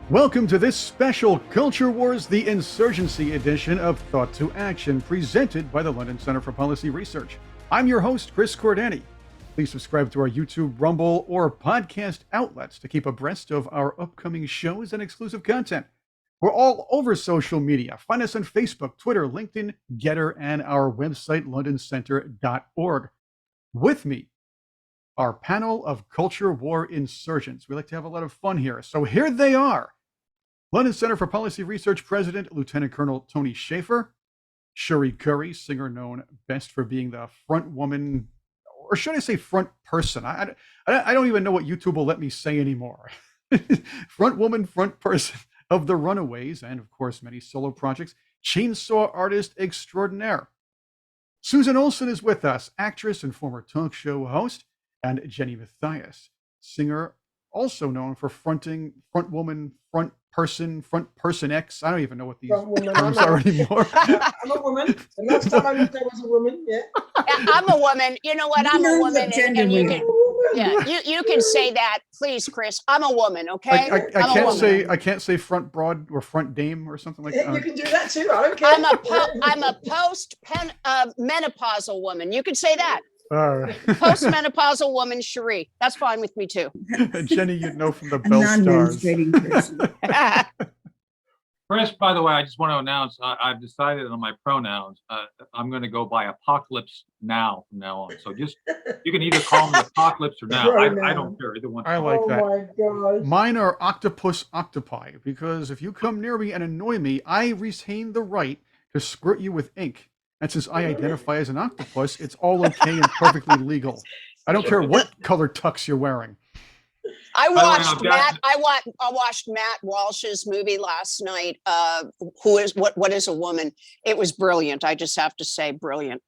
Welcome to this special Culture Wars, the Insurgency edition of Thought to Action, presented by the London Center for Policy Research. I'm your host, Chris Cordani. Please subscribe to our YouTube, Rumble, or podcast outlets to keep abreast of our upcoming shows and exclusive content. We're all over social media. Find us on Facebook, Twitter, LinkedIn, Getter, and our website, londoncenter.org. With me, our panel of Culture War insurgents. We like to have a lot of fun here. So here they are. London Center for Policy Research President, Lieutenant Colonel Tony Shaffer, Cherie Currie, singer known best for being the front woman, or should I say front person? I don't even know what YouTube will let me say anymore. Front woman, front person of the Runaways, and of course many solo projects, chainsaw artist extraordinaire. Susan Olsen is with us, actress and former talk show host, and Jennie Matthias, singer also known for fronting front woman, front person X. I don't even know what these terms are anymore. I'm a woman. The last time I looked, I was a woman. Yeah. I'm a woman. You know what? I'm a woman, and you can. Yeah, you can say that, please, Chris. I'm a woman. Okay. I can't say front broad or front dame or something like that. You can do that too. I don't care. I'm a post menopausal woman. You can say that. Right. Postmenopausal woman, Cherie. That's fine with me too. Jenny, you'd know from the Bell Stars. Chris, by the way, I just want to announce I've decided on my pronouns. I'm going to go by Apocalypse Now from now on. So just you can either call me Apocalypse or Now. I don't care either one. I like that. Oh my gosh. Mine are Octopus Octopi, because if you come near me and annoy me, I retain the right to squirt you with ink. And since I identify as an octopus, it's all okay and perfectly legal. I don't care what color tux you're wearing. I watched Matt Walsh's movie last night. What is a Woman? It was brilliant. I just have to say, brilliant.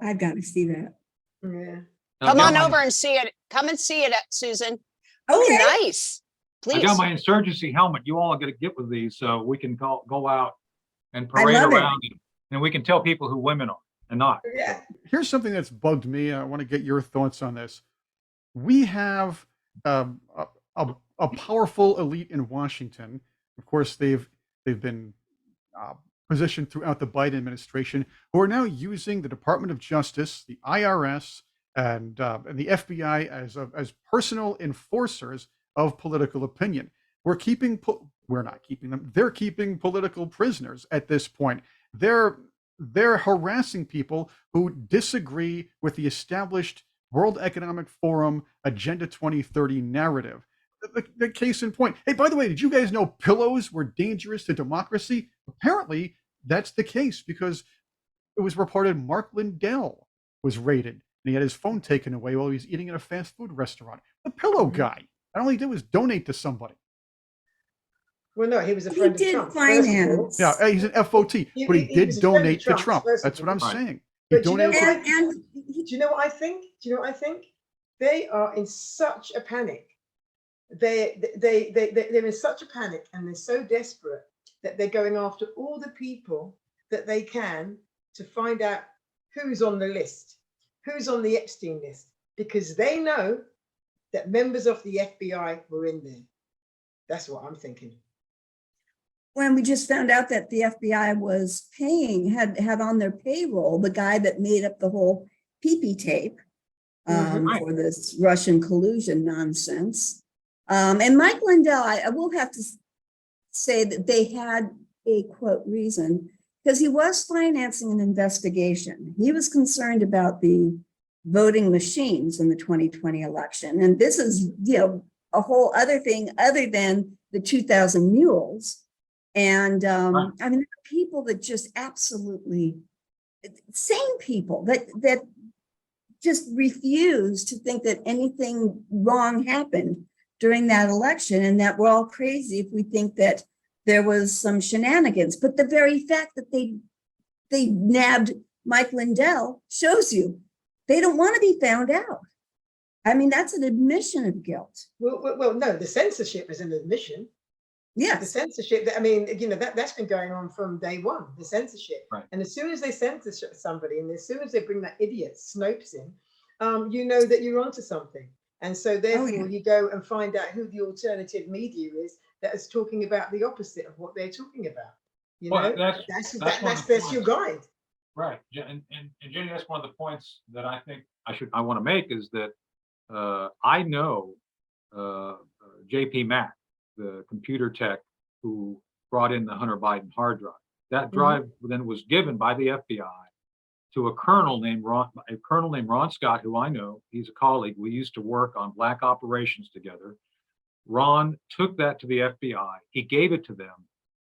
I've got to see that. Yeah. Come on over and see it. Come and see it, Susan. Okay. Oh, nice. Please. I got my insurgency helmet. You all are going to get with these so we can go out and parade around it. And we can tell people who women are and not. Yeah. Here's something that's bugged me. I want to get your thoughts on this. We have a powerful elite in Washington. Of course, they've been positioned throughout the Biden administration, who are now using the Department of Justice, the IRS, and the FBI as personal enforcers of political opinion. We're not keeping them. They're keeping political prisoners at this point. They're harassing people who disagree with the established World Economic Forum Agenda 2030 narrative. The case in point. Hey, by the way, did you guys know pillows were dangerous to democracy? Apparently, that's the case, because it was reported Mark Lindell was raided and he had his phone taken away while he was eating at a fast food restaurant. The pillow guy. All he did was donate to somebody. Well, no, he was a friend of Trump. Finance. Yeah, he's an FOT, but he did donate to Trump. That's what I'm saying. But do you know what I think? They are in such a panic. They're in such a panic, and they're so desperate that they're going after all the people that they can to find out who's on the list, who's on the Epstein list, because they know that members of the FBI were in there. That's what I'm thinking. When we just found out that the FBI was had on their payroll the guy that made up the whole pee-pee tape for this Russian collusion nonsense. And Mike Lindell, I will have to say that they had a quote reason, because he was financing an investigation. He was concerned about the voting machines in the 2020 election. And this is, a whole other thing other than the 2,000 mules. And I mean, there are people that just absolutely sane people that just refuse to think that anything wrong happened during that election, and that we're all crazy if we think that there was some shenanigans. But the very fact that they nabbed Mike Lindell shows you they don't want to be found out. I mean, that's an admission of guilt. Well, no, the censorship is an admission. Yes. The censorship, I mean, that's been going on from day one, the censorship. Right. And as soon as they censor somebody, and as soon as they bring that idiot Snopes in, you know that you're onto something. And so therefore you go and find out who the alternative media is, that is talking about the opposite of what they're talking about. You Well, know, that's your guide. Right. And Jenny, that's one of the points that I think I want to make is that I know JP Mack, the computer tech who brought in the Hunter Biden hard drive. That drive then was given by the FBI to a colonel named Ron Scott, who I know. He's a colleague. We used to work on black operations together. Ron took that to the FBI. He gave it to them,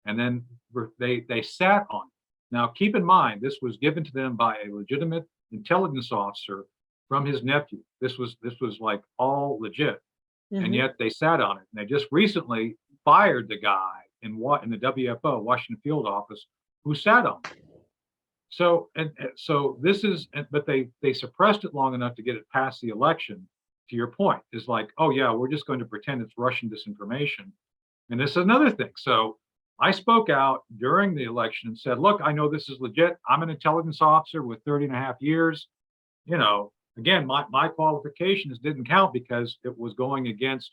and then they sat on it. Now, keep in mind, this was given to them by a legitimate intelligence officer from his nephew. This was like all legit, and yet they sat on it. And they just recently fired the guy in the WFO, Washington Field Office, who sat on it. So this is, but they suppressed it long enough to get it past the election. To your point, is like, oh yeah, we're just going to pretend it's Russian disinformation, and this is another thing. So I spoke out during the election and said, look, I know this is legit. I'm an intelligence officer with 30 and a half years. You know, again, my qualifications didn't count because it was going against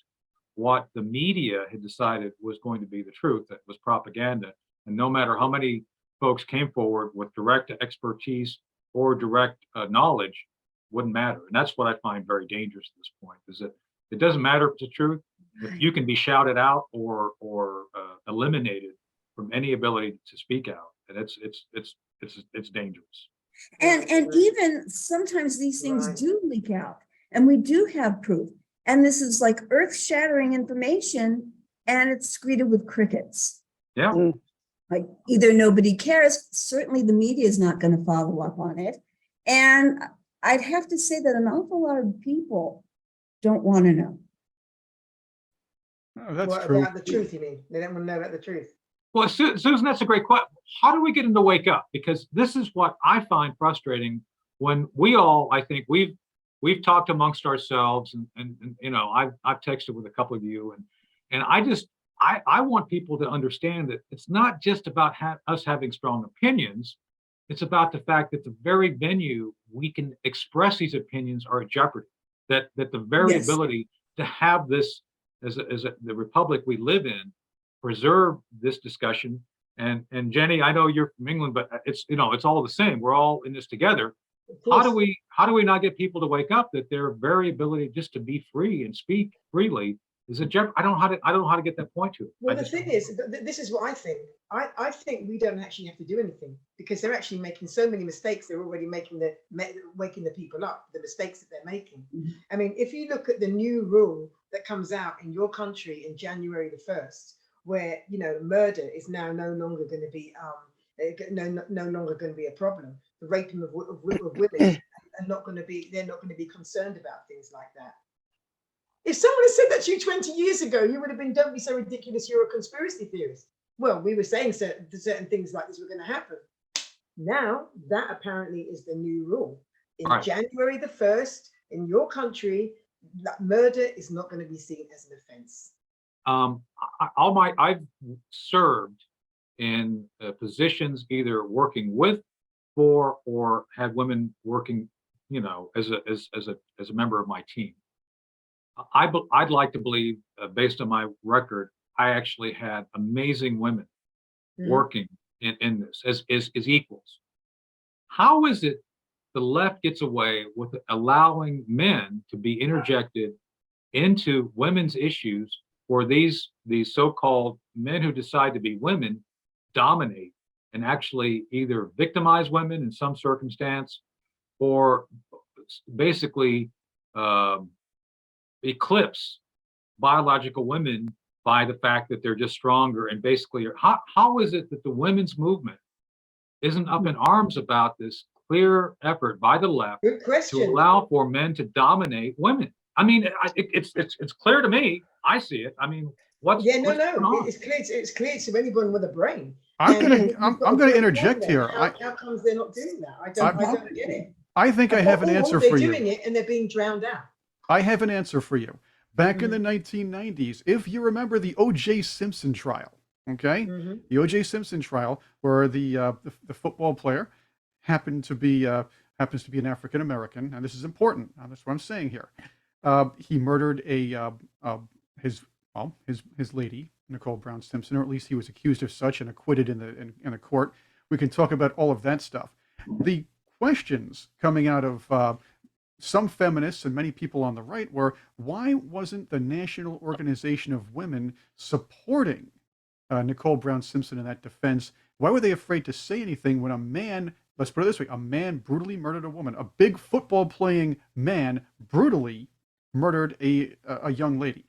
what the media had decided was going to be the truth. That was propaganda. And no matter how many folks came forward with direct expertise or direct knowledge, wouldn't matter. And that's what I find very dangerous at this point, is that it doesn't matter if it's the truth. If you can be shouted out or eliminated from any ability to speak out, and it's dangerous. And even sometimes these things do leak out, and we do have proof. And this is like earth-shattering information, and it's greeted with crickets. Yeah. Like either nobody cares, certainly the media is not going to follow up on it. And I'd have to say that an awful lot of people don't want to know. Oh, that's true. About the truth, you mean? They don't want to know about the truth. Well, Susan, that's a great question. How do we get them to wake up? Because this is what I find frustrating when we all, I think we've talked amongst ourselves, and you know, I've texted with a couple of you, and I want people to understand that it's not just about us having strong opinions. It's about the fact that the very venue we can express these opinions are at jeopardy. That the very ability to have this as the republic we live in, preserve this discussion. And Jenny, I know you're from England, but it's all the same. We're all in this together. How do we not get people to wake up that their very ability just to be free and speak freely is a jeopardy? I don't know how to get that point to it. Well, the thing is, this is what I think. I think we don't actually have to do anything, because they're actually making so many mistakes. They're already waking the people up, the mistakes that they're making. I mean, if you look at the new rule that comes out in your country in January the 1st, where, you know, murder is now no longer going to be no longer going to be a problem. The raping of women are not going to be. They're not going to be concerned about things like that. If someone had said that to you 20 years ago, you would have been, don't be so ridiculous, you're a conspiracy theorist. Well, we were saying certain things like this were going to happen. Now, that apparently is the new rule. In January the 1st, in your country, murder is not going to be seen as an offense. I've served in positions either working with, for, or had women working, you know, as a member of my team. I'd like to believe, based on my record, I actually had amazing women working in this as equals. How is it the left gets away with allowing men to be interjected into women's issues, where these so-called men who decide to be women dominate and actually either victimize women in some circumstance, or basically eclipse biological women by the fact that they're just stronger, and basically how is it that the women's movement isn't up in arms about this clear effort by the left to allow for men to dominate women? I mean, it's clear to me. I see it. I mean, it's clear to anyone with a brain. I'm gonna interject here. How comes they're not doing that? I don't get it. I think I have an answer for you. They're doing it and they're being drowned out. I have an answer for you. Back in the 1990s, if you remember the O.J. Simpson trial, okay? The O.J. Simpson trial, where the football player happens to be an African American, and this is important. That's what I'm saying here. He murdered his lady, Nicole Brown Simpson, or at least he was accused of such and acquitted in the court. We can talk about all of that stuff. The questions coming out of some feminists and many people on the right were, why wasn't the National Organization of Women supporting Nicole Brown Simpson in that defense? Why were they afraid to say anything when a man, let's put it this way, a man brutally murdered a woman, a big football playing man brutally murdered a young lady?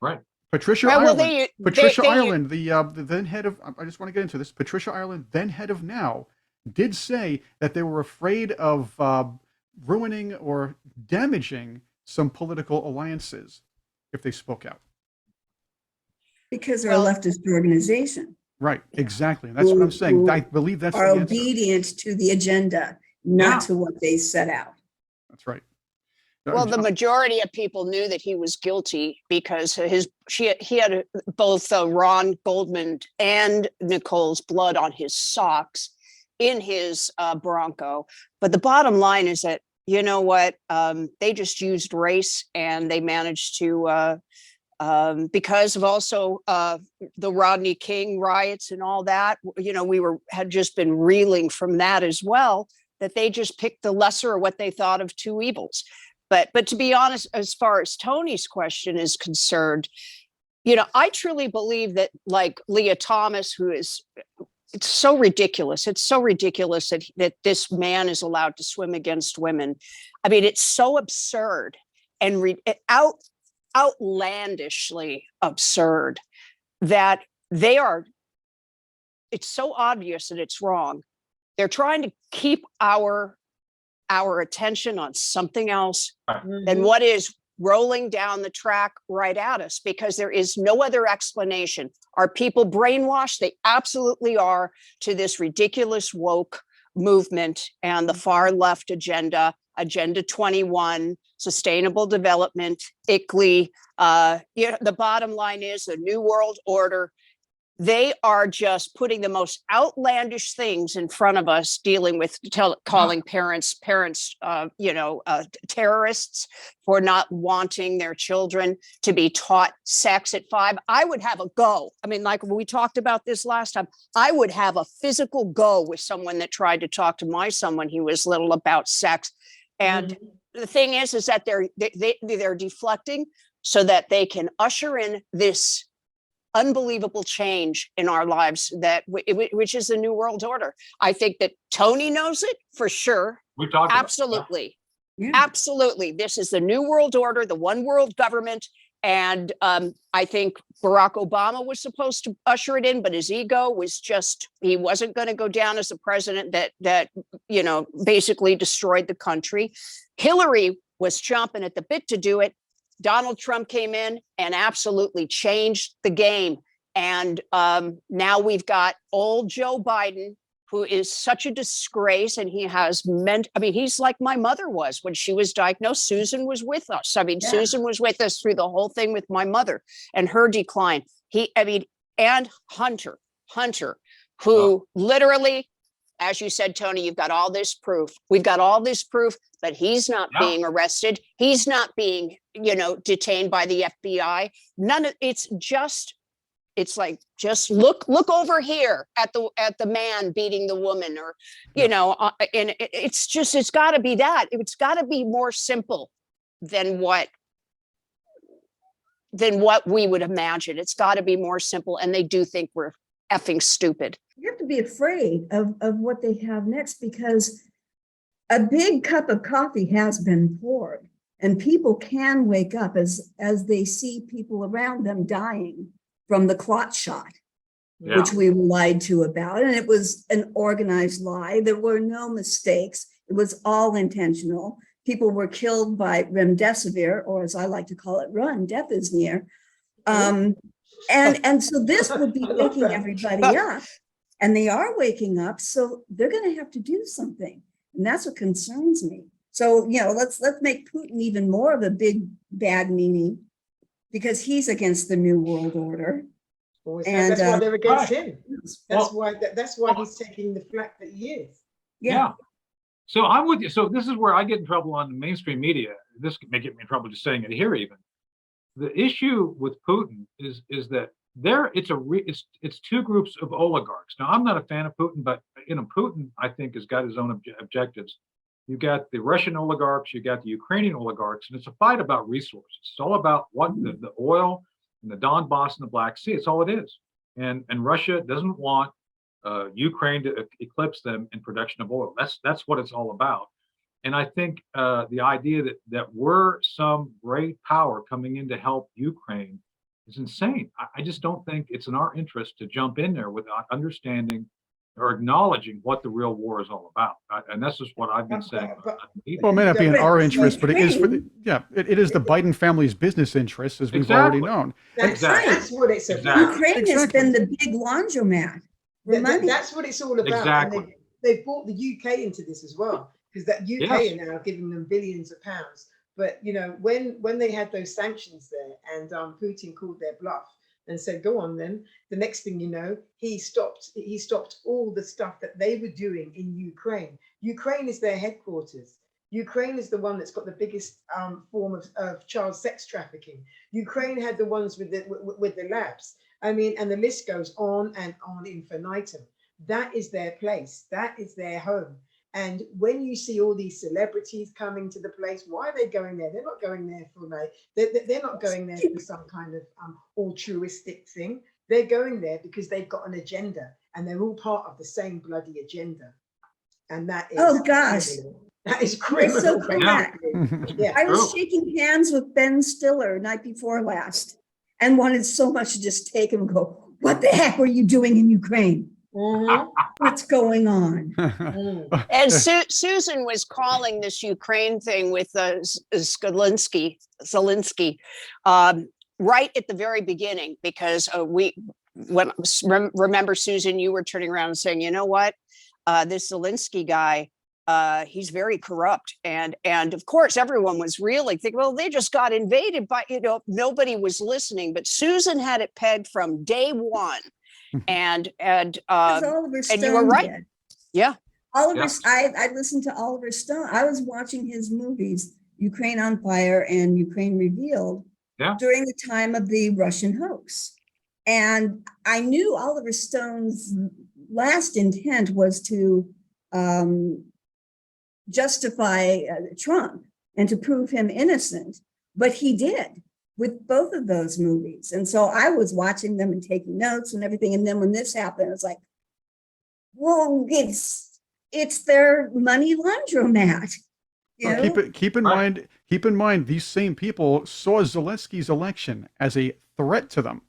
Right. Patricia Ireland, Ireland, the then head of, I just want to get into this, Patricia Ireland, then head of Now, did say that they were afraid of ruining or damaging some political alliances if they spoke out. Because they're a leftist organization. Right, exactly. And that's what I'm saying. I believe that's are the answer. Obedient to the agenda, not to what they set out. That's right. Well, the majority of people knew that he was guilty because he had both Ron Goldman and Nicole's blood on his socks in his Bronco. But the bottom line is that, you know what, they just used race, and they managed to, because of also the Rodney King riots and all that, you know, had just been reeling from that as well, that they just picked the lesser of what they thought of two evils. But to be honest, as far as Tony's question is concerned, you know, I truly believe that, like Leah Thomas, it's so ridiculous. It's so ridiculous that this man is allowed to swim against women. I mean, it's so absurd and outlandishly absurd that it's so obvious that it's wrong. They're trying to keep our attention on something else than what is rolling down the track right at us, because there is no other explanation. Are people brainwashed? They absolutely are, to this ridiculous woke movement and the far left agenda, Agenda 21, Sustainable Development, ICLEI. The bottom line is the New World Order. They are just putting the most outlandish things in front of us, dealing with calling parents, terrorists for not wanting their children to be taught sex at 5. I would have a go. I mean, like we talked about this last time, I would have a physical go with someone that tried to talk to my son when he was little about sex. And the thing is that they're deflecting so that they can usher in this unbelievable change in our lives, which is the New World Order. I think that Tony knows it for sure. We talked absolutely, Yeah. absolutely. This is the New World Order, the one world government, and I think Barack Obama was supposed to usher it in, but his ego was he wasn't going to go down as a president that basically destroyed the country. Hillary was chomping at the bit to do it. Donald Trump came in and absolutely changed the game. And now we've got old Joe Biden, who is such a disgrace. And he has he's like my mother was when she was diagnosed. Susan was with us. Susan was with us through the whole thing with my mother and her decline. And Hunter, who literally, as you said, Tony, you've got all this proof. We've got all this proof that he's not being arrested. He's not being, detained by the FBI. It's like, just look over here at the man beating the woman, or, and it's got to be that. It's got to be more simple than what we would imagine. It's got to be more simple. And they do think we're effing stupid. You have to be afraid of what they have next, because a big cup of coffee has been poured, and people can wake up as they see people around them dying from the clot shot, which we were lied to about. And it was an organized lie. There were no mistakes. It was all intentional. People were killed by remdesivir, or as I like to call it, run, death is near. And so this would be waking everybody up, and they are waking up. So they're going to have to do something. And that's what concerns me. So, let's make Putin even more of a big bad meanie, because he's against the New World Order. And that's why they're against him. That's why he's taking the flack that he is. Yeah. So I'm with you. So this is where I get in trouble on the mainstream media. This may get me in trouble just saying it here even. The issue with Putin is that it's two groups of oligarchs. Now, I'm not a fan of Putin, but Putin, I think, has got his own objectives. You got the Russian oligarchs, you got the Ukrainian oligarchs, and it's a fight about resources. It's all about what the oil and the Donbass and the Black Sea. It's all it is. And Russia doesn't want Ukraine to eclipse them in production of oil. That's what it's all about. And I think the idea that we're some great power coming in to help Ukraine is insane. I just don't think it's in our interest to jump in there without understanding or acknowledging what the real war is all about. And this is what I've been saying. Well, it may not be in our interest, but it is it is the Biden family's business interests, as we've already known. That's what it's about. Ukraine has been the big laundromat. That's what it's all about. Exactly. And they brought the UK into this as well, because that UK are now giving them billions of pounds. But when they had those sanctions there, and Putin called their bluff and said, "Go on, then." The next thing you know, he stopped all the stuff that they were doing in Ukraine. Ukraine is their headquarters. Ukraine is the one that's got the biggest form of child sex trafficking. Ukraine had the ones with the labs. I mean, and the list goes on and on infinitum. That is their place. That is their home. And when you see all these celebrities coming to the place, why are they going there? They're not going there for they're not going there for some kind of altruistic thing. They're going there because they've got an agenda, and they're all part of the same bloody agenda. And that is that is criminal. So correct. Yeah. I was shaking hands with Ben Stiller night before last, and wanted so much to just take him and go, "What the heck were you doing in Ukraine? What's going on?" And Susan was calling this Ukraine thing with Zelensky, right at the very beginning, because remember, Susan, you were turning around and saying, "You know what, this Zelensky guy, he's very corrupt," and of course everyone was really thinking, well, they just got invaded, but nobody was listening. But Susan had it pegged from day one. And you were right. Did. Yeah. I listened to Oliver Stone. I was watching his movies, Ukraine on Fire and Ukraine Revealed, during the time of the Russian hoax. And I knew Oliver Stone's last intent was to justify Trump and to prove him innocent, but he did with both of those movies. And so I was watching them and taking notes and everything. And then when this happened, it's like, well, it's their money laundromat. Keep in mind, these same people saw Zelensky's election as a threat to them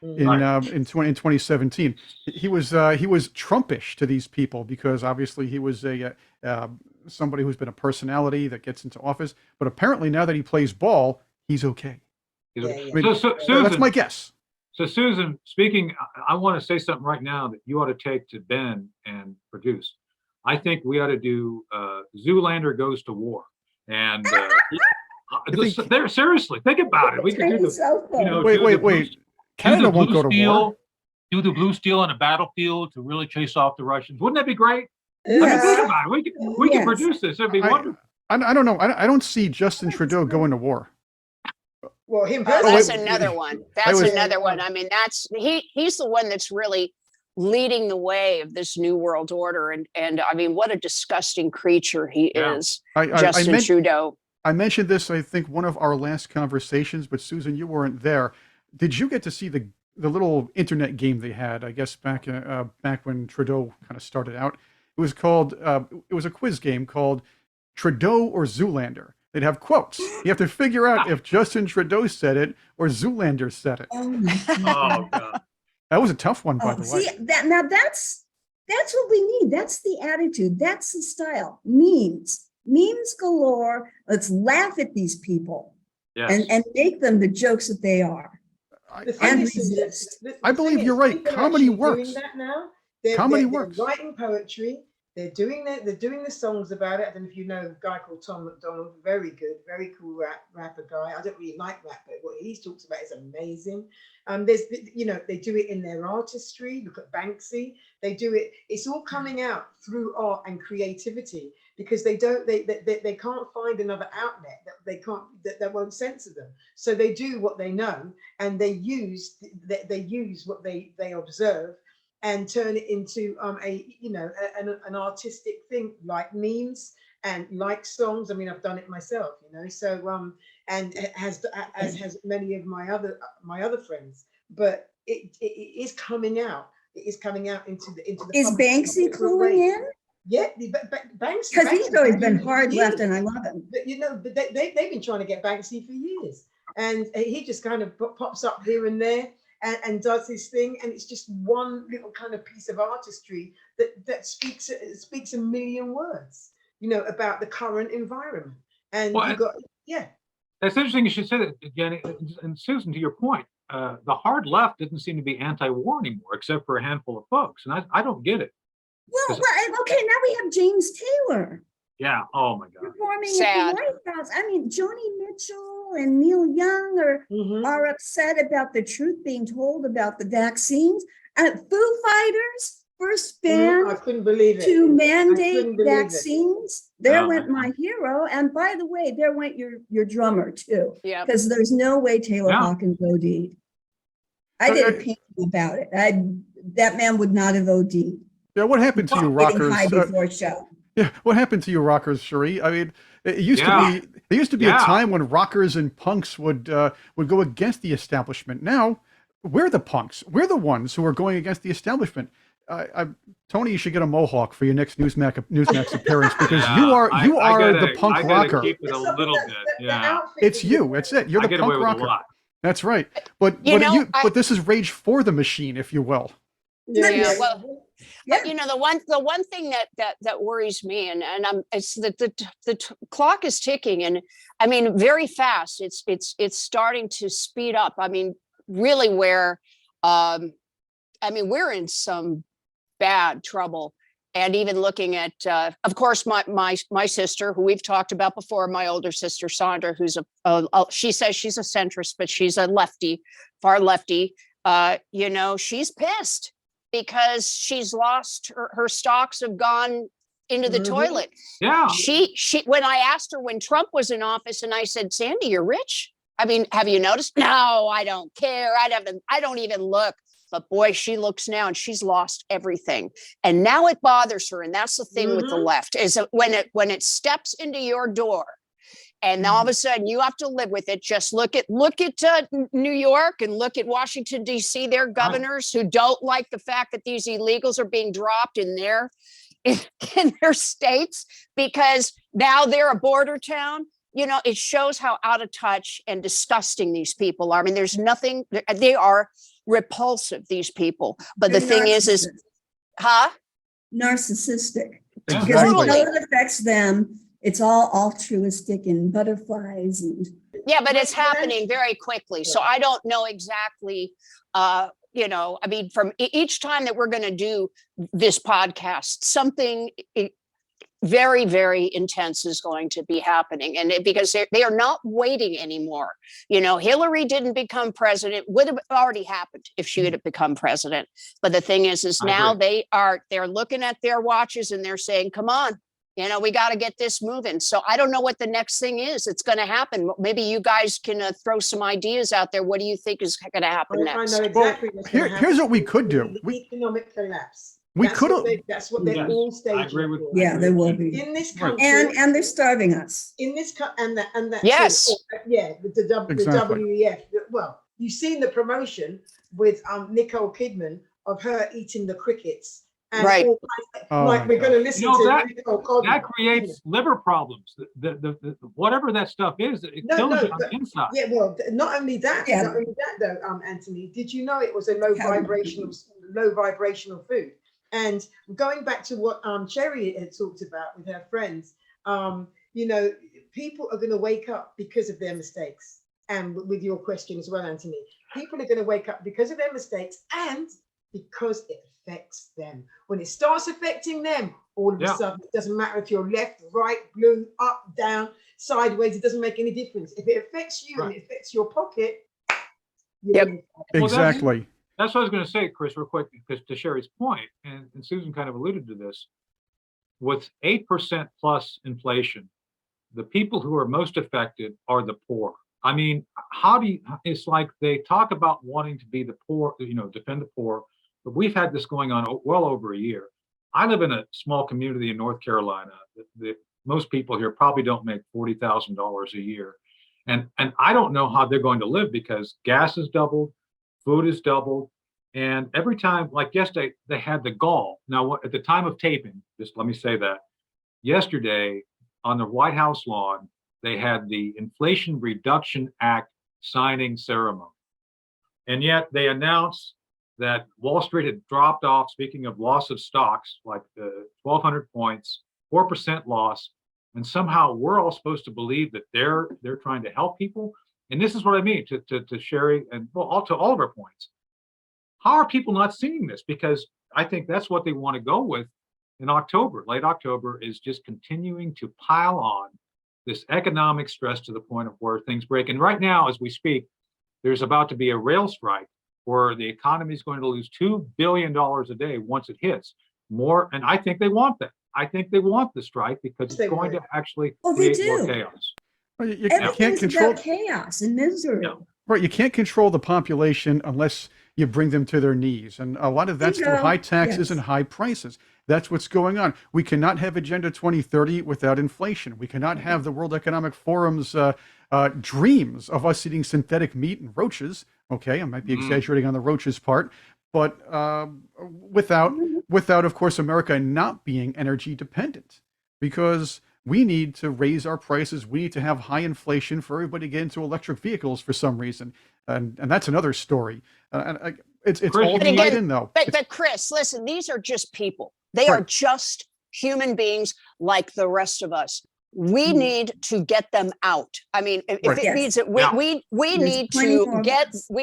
in 2017. He was Trumpish to these people because obviously he was somebody who's been a personality that gets into office. But apparently now that he plays ball, he's okay. I mean, Susan, that's my guess. So Susan, speaking, I want to say something right now that you ought to take to Ben and produce. I think we ought to do Zoolander Goes to War. And seriously, think about it. We could do the, wait. Canada won't go to war. Do the blue steel on a battlefield to really chase off the Russians. Wouldn't that be great? Yeah. I mean, think about it. We can produce this. It'd be wonderful. I don't know. I don't see Justin Trudeau going to war. Well, him. That's another one. Another one. I mean, he's the one that's really leading the way of this new world order. And I mean, what a disgusting creature he is, Justin Trudeau. I mentioned this, I think, one of our last conversations, but Susan, you weren't there. Did you get to see the little internet game they had? I guess back when Trudeau kind of started out. It was called. It was a quiz game called Trudeau or Zoolander. They'd have quotes. You have to figure out if Justin Trudeau said it or Zoolander said it. Oh my God. That was a tough one, by the way. That's what we need. That's the attitude. That's the style. Memes galore. Let's laugh at these people and make them the jokes that they are. I believe you're right. Comedy works. Doing that now. Comedy they're works. Writing poetry. They're doing the songs about it. I don't know if you know a guy called Tom McDonald, very good, very cool rapper guy. I don't really like rap, but what he talks about is amazing. They do it in their artistry. Look at Banksy. They do it. It's all coming out through art and creativity because they can't find another outlet that won't censor them. So they do what they know, and they use what they observe and turn it into an artistic thing, like memes and like songs. I mean, I've done it myself, So and as has many of my other friends. But it is coming out. It is coming out into the. Is Banksy cluing in? Yeah, Banksy. Because he's always been hard left, and I love him. But they've been trying to get Banksy for years, and he just kind of pops up here and there. And does his thing, and it's just one little kind of piece of artistry that speaks a million words, about the current environment. And That's interesting you should say that, Jenny. And Susan, to your point, the hard left doesn't seem to be anti-war anymore, except for a handful of folks, and I don't get it. Well, okay, now we have James Taylor. Yeah. Oh my God. Performing at the White House. I mean, Joni Mitchell and Neil Young are upset about the truth being told about the vaccines. Foo Fighters, first band I couldn't believe it. to mandate vaccines. There went my hero, and by the way, there went your drummer too. Yeah. Because there's no way Taylor Hawkins OD'd. I did a painting about it. That man would not have OD'd. Yeah, what happened to you rockers? High before show. Yeah, what happened to you rockers, Cherie? I mean, it used to be a time when rockers and punks would go against the establishment. Now, we're the punks. We're the ones who are going against the establishment. Tony, you should get a mohawk for your next Newsmax appearance because you are the punk rocker. Keep it a little bit. Yeah, it's you. It's it. You're the punk rocker. That's right. But this is rage for the machine, if you will. Yeah. Well. Yeah. But the one thing that worries me, and it's that the clock is ticking, and I mean very fast. It's starting to speed up. I mean, really, we're in some bad trouble. And even looking at, of course, my sister, who we've talked about before, my older sister Sandra, who's she says she's a centrist, but she's a lefty, far lefty. She's pissed because she's lost her stocks have gone into the toilet. Yeah. She when I asked her when Trump was in office, and I said, Sandy, you're rich. I mean, have you noticed? No, I don't care. I don't even look. But boy, she looks now, and she's lost everything. And now it bothers her. And that's the thing with the left, is that when it steps into your door, and all of a sudden you have to live with it. Just look at New York and look at Washington, D.C., their governors who don't like the fact that these illegals are being dropped in their states because now they're a border town. It shows how out of touch and disgusting these people are. I mean, there's nothing, they are repulsive, these people. But the thing is, narcissistic. Yeah. Because until it affects them, it's all altruistic and butterflies and but it's happening very quickly. So I don't know exactly, I mean, from each time that we're going to do this podcast, something very, very intense is going to be happening. And because they are not waiting anymore. Hillary didn't become president, would have already happened if she had become president. But the thing is now they're looking at their watches and they're saying, come on, we got to get this moving. So I don't know what the next thing is. It's going to happen. Maybe you guys can throw some ideas out there. What do you think is going to happen next? I know exactly what's going to happen. Here's what we could do. Economic collapse. That's what they're all staging for. Yeah, they will be. In this country. And they're starving us. In this and that. Yes. The WEF. Well, you've seen the promotion with Nicole Kidman of her eating the crickets. And right. We're going to listen to Nicole Kidman. That creates liver problems. The whatever that stuff is, it kills you on the inside. Yeah, well, not only that though, Anthony. Did you know it was a low vibrational food? And going back to what Cherie had talked about with her friends, people are going to wake up because of their mistakes. And with your question as well, Anthony, people are going to wake up because of their mistakes and because it affects them. When it starts affecting them, all of a sudden. It doesn't matter if you're left, right, blue, up, down, sideways. It doesn't make any difference. If it affects you and it affects your pocket, Yep. Exactly. That's what I was going to say, Chris, real quick, because to Cherie's point, and Susan kind of alluded to this, with 8% plus inflation, the people who are most affected are the poor. I mean, it's like they talk about wanting to be the poor, defend the poor, but we've had this going on well over a year. I live in a small community in North Carolina. Most people here probably don't make $40,000 a year. And I don't know how they're going to live because gas has doubled, food has doubled. And every time, like yesterday, they had the gall. Now, at the time of taping, just let me say that, yesterday on the White House lawn, they had the Inflation Reduction Act signing ceremony. And yet they announced that Wall Street had dropped off, speaking of loss of stocks, like 1,200 points, 4% loss. And somehow we're all supposed to believe that they're trying to help people. And this is what I mean to Cherie and to all of our points. How are people not seeing this? Because I think that's what they want to go with in October. Late October is just continuing to pile on this economic stress to the point of where things break. And right now, as we speak, there's about to be a rail strike where the economy is going to lose $2 billion a day once it hits more. And I think they want that. I think they want the strike because it's going to actually create more chaos. Well, you Everything's can't control about chaos and misery. Right. You can't control the population unless you bring them to their knees. And a lot of that's through high taxes and high prices. That's what's going on. We cannot have Agenda 2030 without inflation. We cannot have the World Economic Forum's dreams of us eating synthetic meat and roaches. Okay, I might be exaggerating on the roaches part, but without, of course, America not being energy dependent, because we need to raise our prices. We need to have high inflation for everybody to get into electric vehicles for some reason. And that's another story. It's all tied in, though. But Chris, listen, these are just people. They are just human beings like the rest of us. We need to get them out. I mean, if it means that we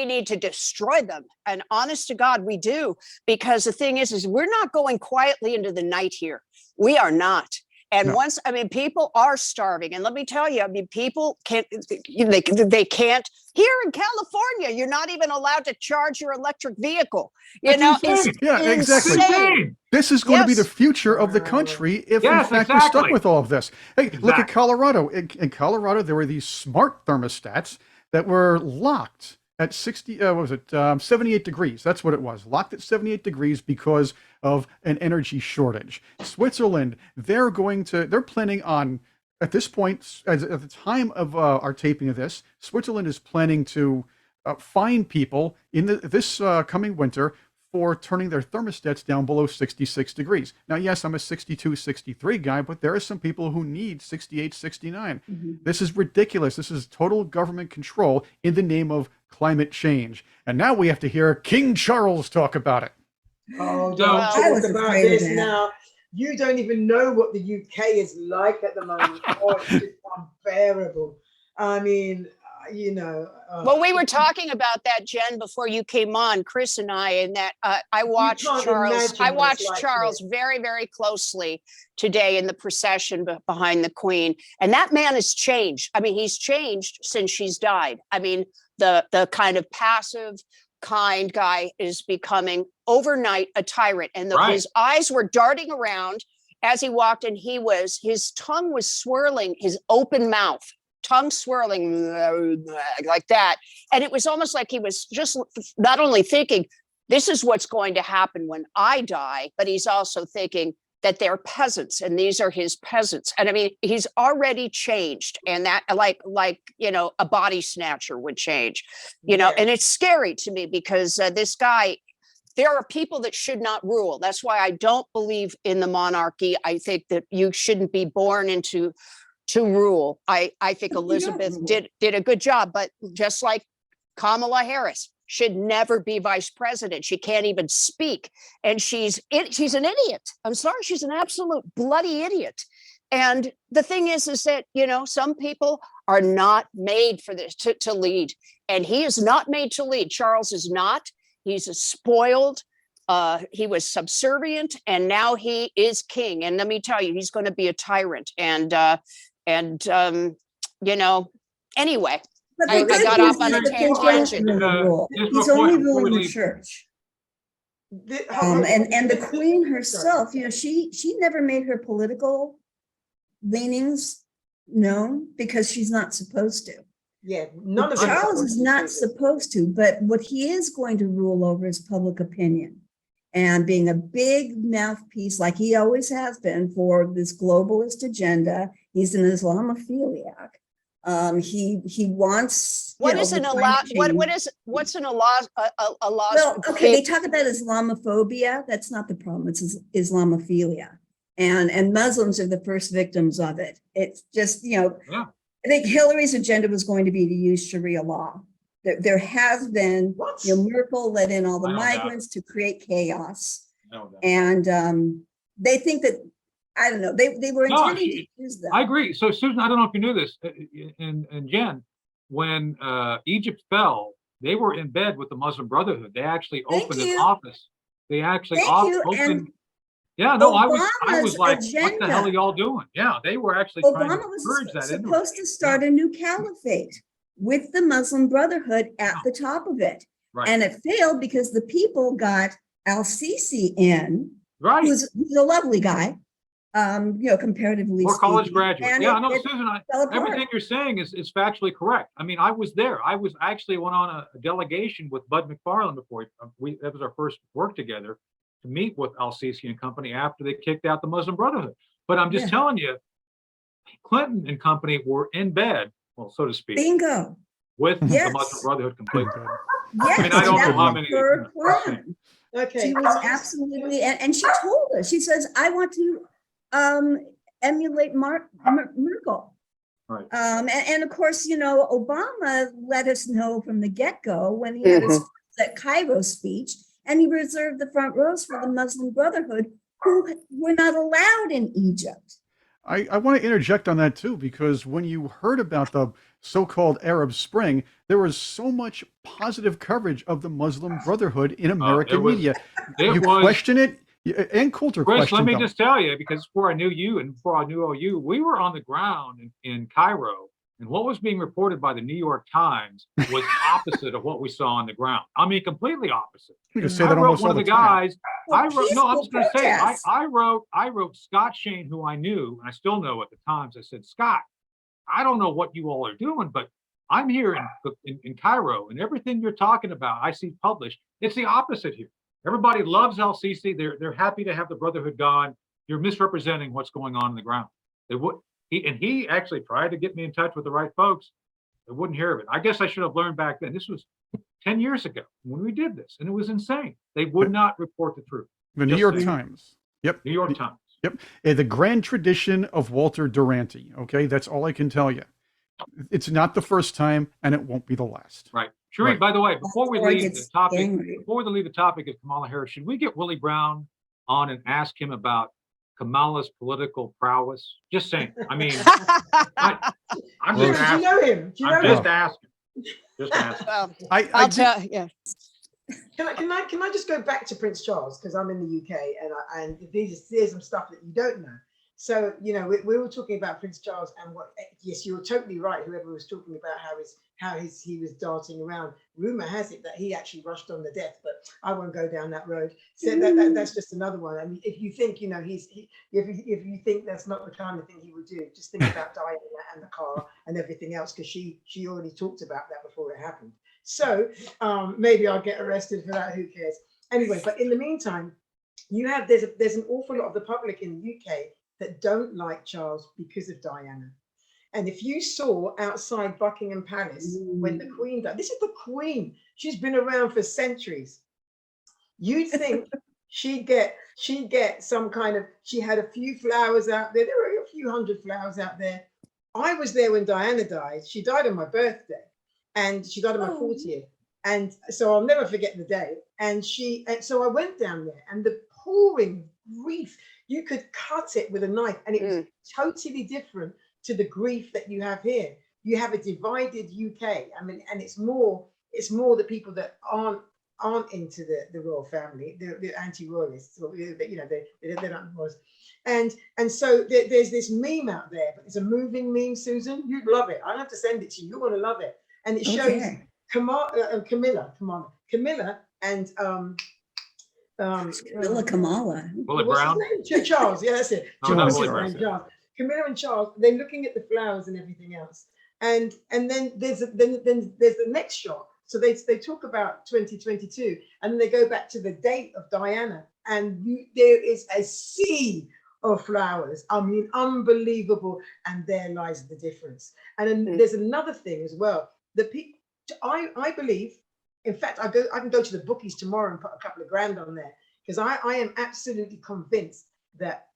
need to destroy them. And honest to God, we do. Because the thing is we're not going quietly into the night here. We are not. And people are starving. And let me tell you, people can't, they can't. Here in California, you're not even allowed to charge your electric vehicle. It's exactly. insane. This is going to be the future of the country if, in fact, we're stuck with all of this. Hey, look at Colorado. In Colorado, there were these smart thermostats that were locked at 78 degrees. That's what it was. Locked at 78 degrees because of an energy shortage. Switzerland, they're planning on, at this point, at the time of our taping of this, Switzerland is planning to fine people in this coming winter for turning their thermostats down below 66 degrees. Now, yes, I'm a 62, 63 guy, but there are some people who need 68, 69. This is ridiculous. This is total government control in the name of climate change. And now we have to hear King Charles talk about it. Oh, don't talk about this now. You don't even know what the UK is like at the moment. Oh, it's just unbearable. I mean, well, we were talking about that, Jen, before you came on, Chris and I, and that I watched Charles. I watched Charles very, very closely today in the procession behind the Queen, and that man has changed. I mean, he's changed since she's died. I mean, the kind of passive, kind guy is becoming overnight a tyrant, and his eyes were darting around as he walked, and his tongue was swirling, his open mouth. Tongue swirling like that. And it was almost like he was just not only thinking, this is what's going to happen when I die, but he's also thinking that they're peasants and these are his peasants. And I mean, he's already changed, and that like a body snatcher would change, and it's scary to me because this guy, there are people that should not rule. That's why I don't believe in the monarchy. I think that you shouldn't be born to rule. I think Elizabeth did a good job, but just like Kamala Harris should never be vice president. She can't even speak, and she's an idiot. I'm sorry, she's an absolute bloody idiot. And the thing is that some people are not made for this to lead, and he is not made to lead. Charles is not. He's a spoiled, he was subservient, and now he is king. And let me tell you, he's going to be a tyrant. And you know, anyway, But I the good got news off on is a that they don't tangent. really rule. Just He's real quick only before we ruling the leave. church. The- And the queen herself, you know, she never made her political leanings known because she's not supposed to. Yeah, none of them Charles are is not supposed to. supposed to, but what he is going to rule over is public opinion. And being a big mouthpiece, like he always has been, for this globalist agenda. He's an Islamophiliac. He wants. What you know, is an the Allah? climate change. What's an Allah? Well, okay, they talk about Islamophobia. That's not the problem. It's Islamophilia. And Muslims are the first victims of it. It's just, you know, Yeah. I think Hillary's agenda was going to be to use Sharia law. There has been, What? you know, Merkel let in all the I know that. migrants to create chaos. No, no. And they think that, I don't know, they were No, intending to use them. I agree. So Susan, I don't know if you knew this, and Jen, when Egypt fell, they were in bed with the Muslim Brotherhood. They actually Thank opened an you. office. They actually Thank you. opened. And Yeah, no, I was Obama's like, what the hell are agenda. y'all doing? Yeah, they were actually trying to Obama was encourage that. supposed to start a new caliphate with the Muslim Brotherhood at the top of it. Right. And it failed because the people got Al-Sisi in, Right. who's a lovely guy, you know, comparatively Or college speaking. graduate. And Yeah, it- no, it Susan, fell apart. everything you're saying is factually correct. I mean, I was there. I was actually went on a delegation with Bud McFarlane before that was our first work together to meet with Al-Sisi and company after they kicked out the Muslim Brotherhood. But I'm just Yeah. telling you, Clinton and company were in bed, well, so to speak, Bingo. with Yes. the Muslim Brotherhood completely. Yes. I mean, I don't that know how was many. her plan. Okay. She was absolutely, and she told us, she says, I want to emulate Merkel. Right. And of course, you know, Obama let us know from the get-go when he had his that Cairo speech, and he reserved the front rows for the Muslim Brotherhood, who were not allowed in Egypt. I want to interject on that too, because when you heard about the so-called Arab Spring, there was so much positive coverage of the Muslim Brotherhood in American media. You question it, and Coulter Chris, questioned let me them. just tell you, because before I knew you and before I knew OU, we were on the ground in Cairo, and what was being reported by the New York Times was opposite of what we saw on the ground. I mean, completely opposite. You can say I that wrote almost one all of the the time. guys. Well, I wrote. No, I'm just going to say. protests. I wrote Scott Shane, who I knew, and I still know at the Times. I said, Scott, I don't know what you all are doing, but I'm here in Cairo, and everything you're talking about, I see published. It's the opposite here. Everybody loves Al-Sisi. They're happy to have the Brotherhood gone. You're misrepresenting what's going on the ground. He actually tried to get me in touch with the right folks. They wouldn't hear of it. I guess I should have learned back then. This was 10 years ago when we did this, and it was insane. They would not report the truth. The New York Times. Yep. New York Times. Yep. The grand tradition of Walter Duranty. Okay, that's all I can tell you. It's not the first time, and it won't be the last. Right. Cherie, by the way, before we leave the topic, angry. of Kamala Harris, should we get Willie Brown on and ask him about Kamala's political prowess? Just saying. I mean, I'm Do just you asking. know him? Do you know I'm him? just asking. Just asking. Well, I I'll did- tell. Yeah. Can I just go back to Prince Charles, because I'm in the UK and there's some stuff that you don't know. So, you know, we were talking about Prince Charles and what, yes, you're totally right. Whoever was talking about he was darting around. Rumor has it that he actually rushed on the death, but I won't go down that road. So that's just another one. I mean, if you think, you know, if you think that's not the kind of thing he would do, just think about Diana and the car and everything else, because she already talked about that before it happened. So maybe I'll get arrested for that. Who cares? Anyway, but in the meantime, there's an awful lot of the public in the UK that don't like Charles because of Diana. And if you saw outside Buckingham Palace when the Queen died, this is the Queen. She's been around for centuries. You'd think she'd get some kind of, she had a few flowers out there. There were a few hundred flowers out there. I was there when Diana died. She died on my birthday, and she died on my 40th. And so I'll never forget the day. And so I went down there, and the pouring grief, you could cut it with a knife, and it was totally different to the grief that you have here. You have a divided UK. I mean, and it's more the people that aren't into the royal family. They're anti-royalists. So, you know, they're not royals. And so there's this meme out there, but it's a moving meme, Susan. You'd love it. I don't have to send it to you. You're going to love it. And it shows Camilla and Kamala. Bullet Brown. Charles, yeah, that's it. Oh, no, Charles. Camilla and Charles, they're looking at the flowers and everything else. And then there's the next shot. So they talk about 2022, and then they go back to the date of Diana, and there is a sea of flowers. I mean, unbelievable. And there lies the difference. And then there's another thing as well. The people, I believe, in fact, I can go to the bookies tomorrow and put a couple of grand on there, because I am absolutely convinced that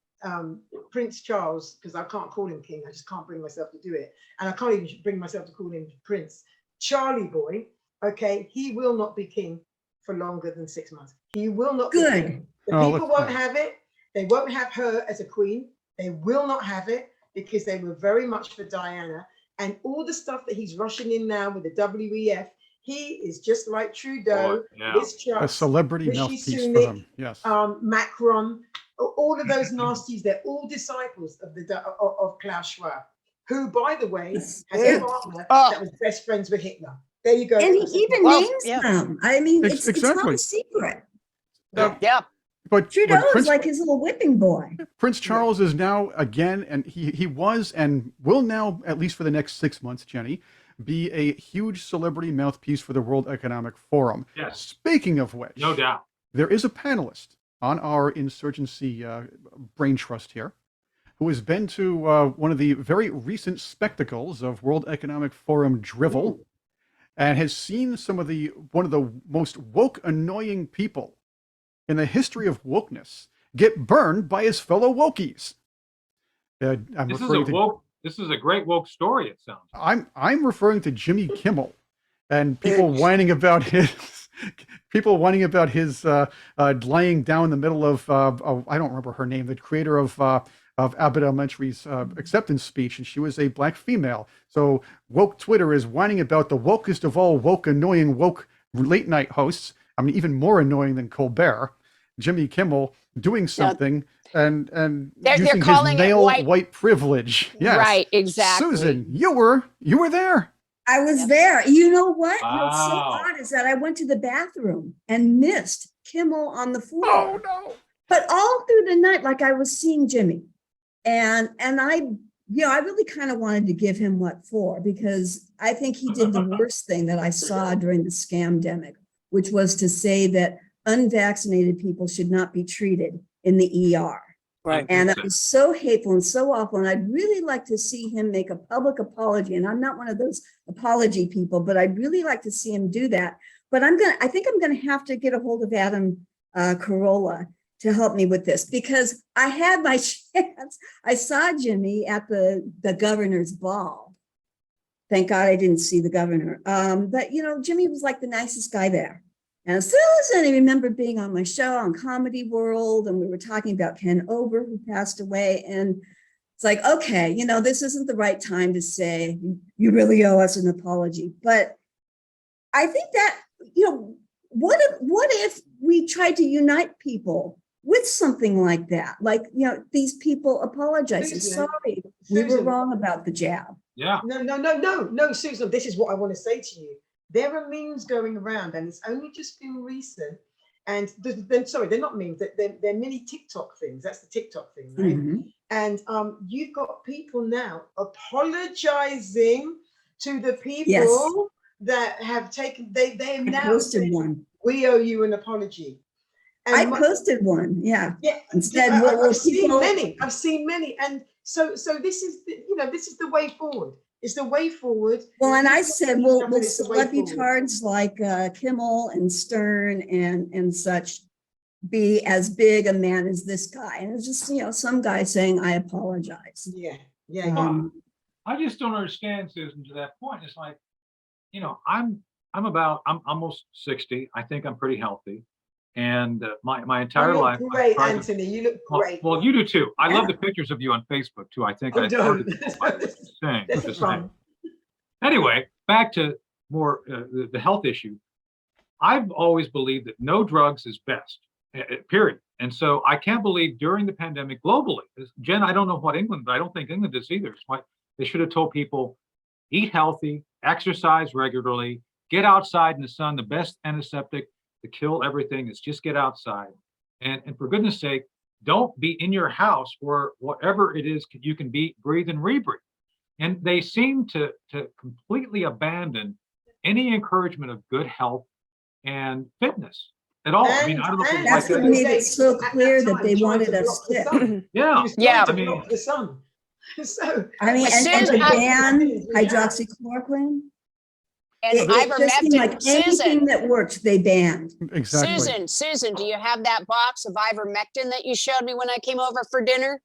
Prince Charles, because I can't call him king, I just can't bring myself to do it, and I can't even bring myself to call him Prince Charlie boy. Okay, he will not be king for longer than 6 months. He will not be king. The people won't have it. They won't have her as a queen. They will not have it, because they were very much for Diana. And all the stuff that he's rushing in now with the WEF, he is just like Trudeau, a celebrity mouthpiece for him. Yes. Macron, all of those nasties, they're all disciples of Klaus Schwab, who, by the way, has a partner that was best friends with Hitler. There you go. And he even names them. I mean, it's not a secret. But Trudeau is like his little whipping boy. Prince Charles is now again, and he was and will now, at least for the next 6 months, Jenny, be a huge celebrity mouthpiece for the World Economic Forum. Yes. Speaking of which, no doubt, there is a panelist on our Insurgency Braintrust here who has been to one of the very recent spectacles of World Economic Forum drivel, and has seen one of the most woke, annoying people in the history of wokeness get burned by his fellow wokies. This is a great woke story, it sounds like. I'm referring to Jimmy Kimmel and people whining about his laying down in the middle of I don't remember her name, the creator of Abbott Elementary's acceptance speech, and she was a black female. So woke Twitter is whining about the wokest of all woke, annoying woke late night hosts. I mean, even more annoying than Colbert, Jimmy Kimmel doing something and using his male white privilege. Yes. Right, exactly. Susan, you were there. I was there. You know what? What's so odd is that I went to the bathroom and missed Kimmel on the floor. Oh no. But all through the night, like, I was seeing Jimmy. And I really kind of wanted to give him what for, because I think he did the worst thing that I saw during the scamdemic, which was to say that unvaccinated people should not be treated in the ER. Right. And it was so hateful and so awful. And I'd really like to see him make a public apology. And I'm not one of those apology people, but I'd really like to see him do that. But I think I'm going to have to get a hold of Adam Carolla to help me with this, because I had my chance. I saw Jimmy at the governor's ball. Thank God I didn't see the governor. But, Jimmy was like the nicest guy there. And Susan, I remember being on my show on Comedy World, and we were talking about Ken Ober, who passed away. And it's like, okay, this isn't the right time to say, you really owe us an apology. But I think that, what if we tried to unite people with something like that? Like, these people apologizing. Sorry, we were wrong about the jab. Yeah. No, Susan, this is what I want to say to you. There are memes going around, and it's only just been recent. And they're not memes, they're mini TikTok things. That's the TikTok thing, right? Mm-hmm. And you've got people now apologizing to the people that have taken, they now posted one. We owe you an apology. And I posted one, yeah. Instead, I've seen many. And so this is the way forward. It's the way forward. Well, and I said, will celebritards like Kimmel and Stern and such be as big a man as this guy? And it's just, some guy saying, I apologize. Yeah. I just don't understand, Susan, to that point. It's like, I'm almost 60. I think I'm pretty healthy. And my entire life. Great, Anthony. You look great. Well, you do too. I love the pictures of you on Facebook too. I think just saying. Anyway, back to more the health issue. I've always believed that no drugs is best, period. And so I can't believe during the pandemic globally, Jen, I don't know what England, but I don't think England is either. It's why they should have told people, eat healthy, exercise regularly, get outside in the sun. The best antiseptic to kill everything is just get outside. And for goodness sake, don't be in your house where whatever it is you can breathe and rebreathe. And they seem to completely abandon any encouragement of good health and fitness at all. I mean, I don't know. And That's what made it so clear that they wanted us sick. Yeah. Yeah. I mean, the sun. So I mean, and to ban hydroxychloroquine. And It just seemed like anything Susan, that worked, they banned. Exactly. Susan, do you have that box of ivermectin that you showed me when I came over for dinner?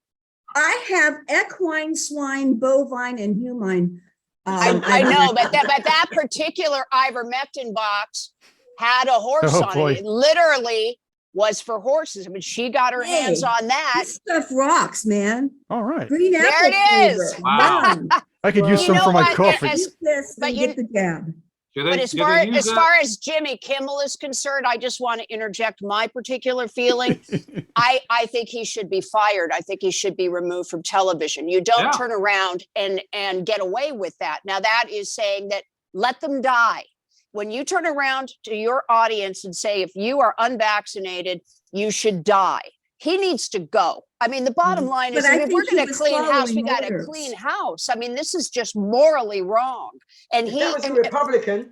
I have equine, swine, bovine, and humine. I know, but that particular ivermectin box had a horse Oh, on boy. it. It literally was for horses. I mean, she got her hands on that. This stuff rocks, man. All right. Green apple There it is. flavor. Wow. Yum. I could use You some know for my what? coffee. Use this But and you- get the jab. But as far as Jimmy Kimmel is concerned, I just want to interject my particular feeling. I think he should be fired. I think he should be removed from television. You don't Yeah. turn around and get away with that. Now that is saying that let them die. When you turn around to your audience and say, if you are unvaccinated, you should die. He needs to go. I mean, the bottom line is, But I if we're think he going to was clean house, we following got to orders. clean house. I mean, this is just morally wrong. And if he, that was a Republican,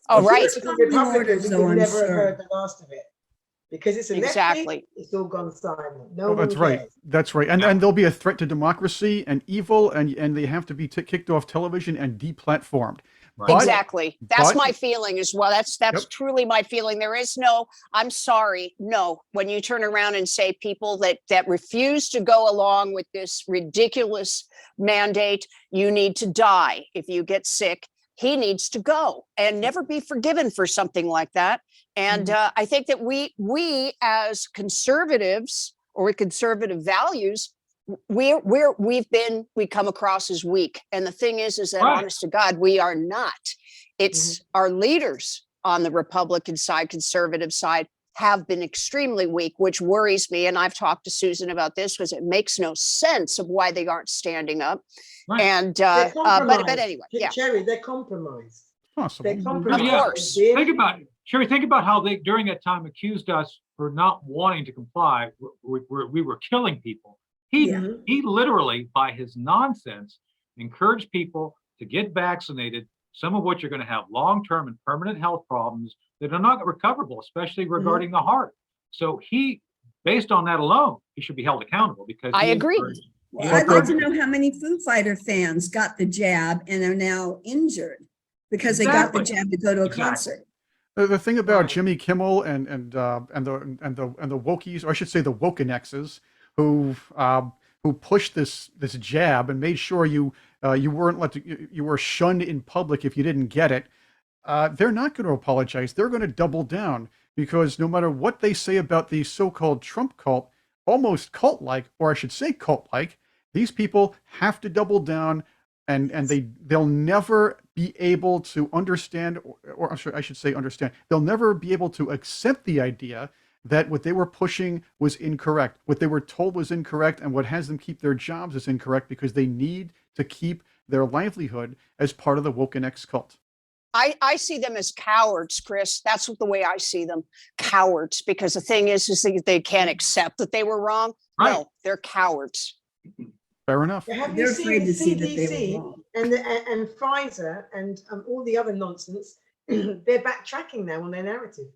oh, if it right. was a Following Republican, orders, we though, would I'm never have sure. heard the last of it. Because it's a Exactly. it's all gone silent. No Oh, one that's right. cares. That's right. And there'll be a threat to democracy and evil, and they have to be kicked off television and deplatformed. But- Exactly. That's but- my feeling as well. That's Yep. truly my feeling. There is no, I'm sorry, no. When you turn around and say people that refuse to go along with this ridiculous mandate, you need to die if you get sick. He needs to go and never be forgiven for something like that. And I think that we as conservatives or with conservative values, we come across as weak. And the thing is that Right. honest to God, we are not. It's our leaders on the Republican side, conservative side, have been extremely weak, which worries me. And I've talked to Susan about this because it makes no sense of why they aren't standing up. Right. And They're but compromised. anyway, yeah. Cherry, they're compromised. Possible. They're compromised. Yeah. course. Being- Think about it. Sherry, think about how they, during that time, accused us for not wanting to comply. We were killing people. Mhm. He literally, by his nonsense, encouraged people to get vaccinated, some of which are going to have long-term and permanent health problems that are not recoverable, especially regarding the heart. So based on that alone, he should be held accountable because I he agree. encouraged- Well, he I'd like to encouraged- know how many Foo Fighter fans got the jab and are now injured because they got the Exactly. jab to go to a Exactly. concert. The thing about Right. Jimmy Kimmel and the wokies, or I should say the wokenexes, who pushed this jab and made sure you weren't you were shunned in public if you didn't get it. They're not going to apologize. They're going to double down because no matter what they say about the so-called Trump cult, almost cult-like, or I should say cult-like, these people have to double down. And they'll never be able to understand, or I should say understand, they'll never be able to accept the idea that what they were pushing was incorrect. What they were told was incorrect, and what has them keep their jobs is incorrect because they need to keep their livelihood as part of the Wokenex cult. I see them as cowards, Chris. That's the way I see them, cowards. Because the thing is they can't accept that they were wrong. Right. No, they're cowards. Fair enough. Have They're you seen afraid the to see that they CDC were wrong. and Pfizer and all the other nonsense? They're backtracking now on their narrative.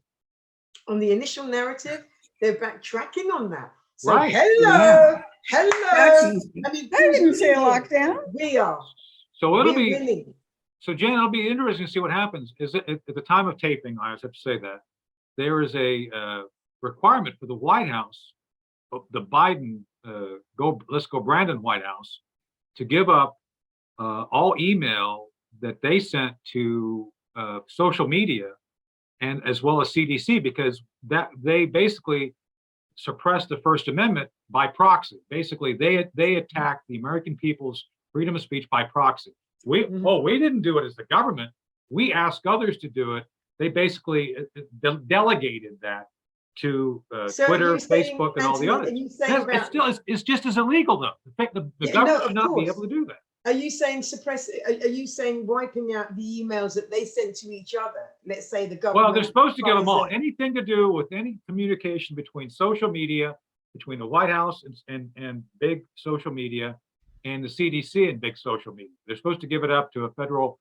On the initial narrative, they're backtracking on that. So Right. hello. Fauci. I mean, I didn't say who's winning? lockdown. We are. So it'll We're be, winning. so Jen, it'll be interesting to see what happens. Is it, at the time of taping, I always have to say that, there is a requirement for the White House, the Biden, let's go Brandon White House, to give up all email that they sent to social media and as well as CDC, because that they basically suppressed the First Amendment by proxy. Basically, they attacked the American people's freedom of speech by proxy. We didn't do it as the government. We asked others to do it, they basically delegated that to So Twitter, you're saying, Facebook, and all the Anthony, others. are you saying about, It's just as illegal though. The Yeah, government no, should of not be course. able to do that. Are you saying suppress? Are you saying wiping out the emails that they send to each other? Let's say the government. Well, they're supposed to give them all. Pfizer. Anything to do with any communication between social media, between the White House and big social media, and the CDC and big social media. They're supposed to give it up to a federal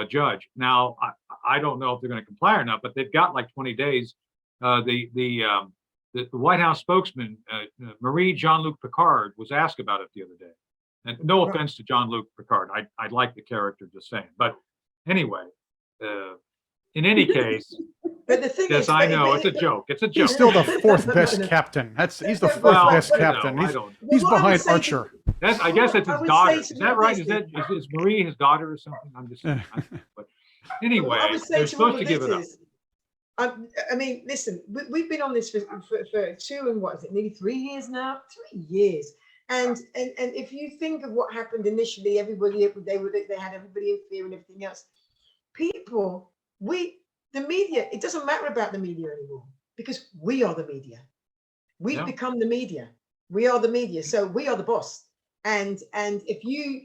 judge. Now, I don't know if they're going to comply or not, but they've got like 20 days. The White House spokesman, Marie Jean-Luc Picard, was asked about it the other day. And no offense to Jean-Luc Picard, I like the character, just saying. But anyway, in any case, But the thing yes, is, I know it's a joke. It's a joke. He's still the fourth best captain. He's the fourth best captain. He's Well, behind Archer. I guess it's I his would daughter. say Is to that you right? this Is Marie his daughter or something? I'm just saying. But anyway, What I would say they're to all supposed of to give this it up. is, I mean, listen, we've been on this for 2 and what is it, nearly 3 years now? 3 years. And if you think of what happened initially, everybody they had everybody in fear and everything else. People, the media, it doesn't matter about the media anymore because we are the media. We've become the media. We are the media, so we are the boss. And if you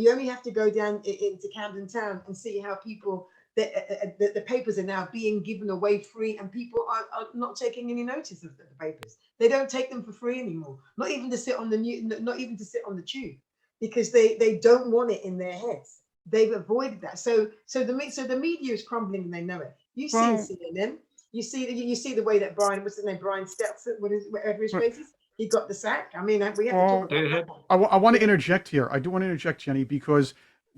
only have to go down into Camden Town and see how people. The papers are now being given away free, and people are not taking any notice of the papers. They don't take them for free anymore. Not even to sit on not even to sit on the tube, because they don't want it in their heads. They've avoided that. So the media is crumbling, and they know it. You've seen CNN. You see the way that Brian, what's his name, Brian Stelzer, whatever his face is, he got the sack. I mean, we have to talk about that. I want to interject here. I do want to interject, Jenny, because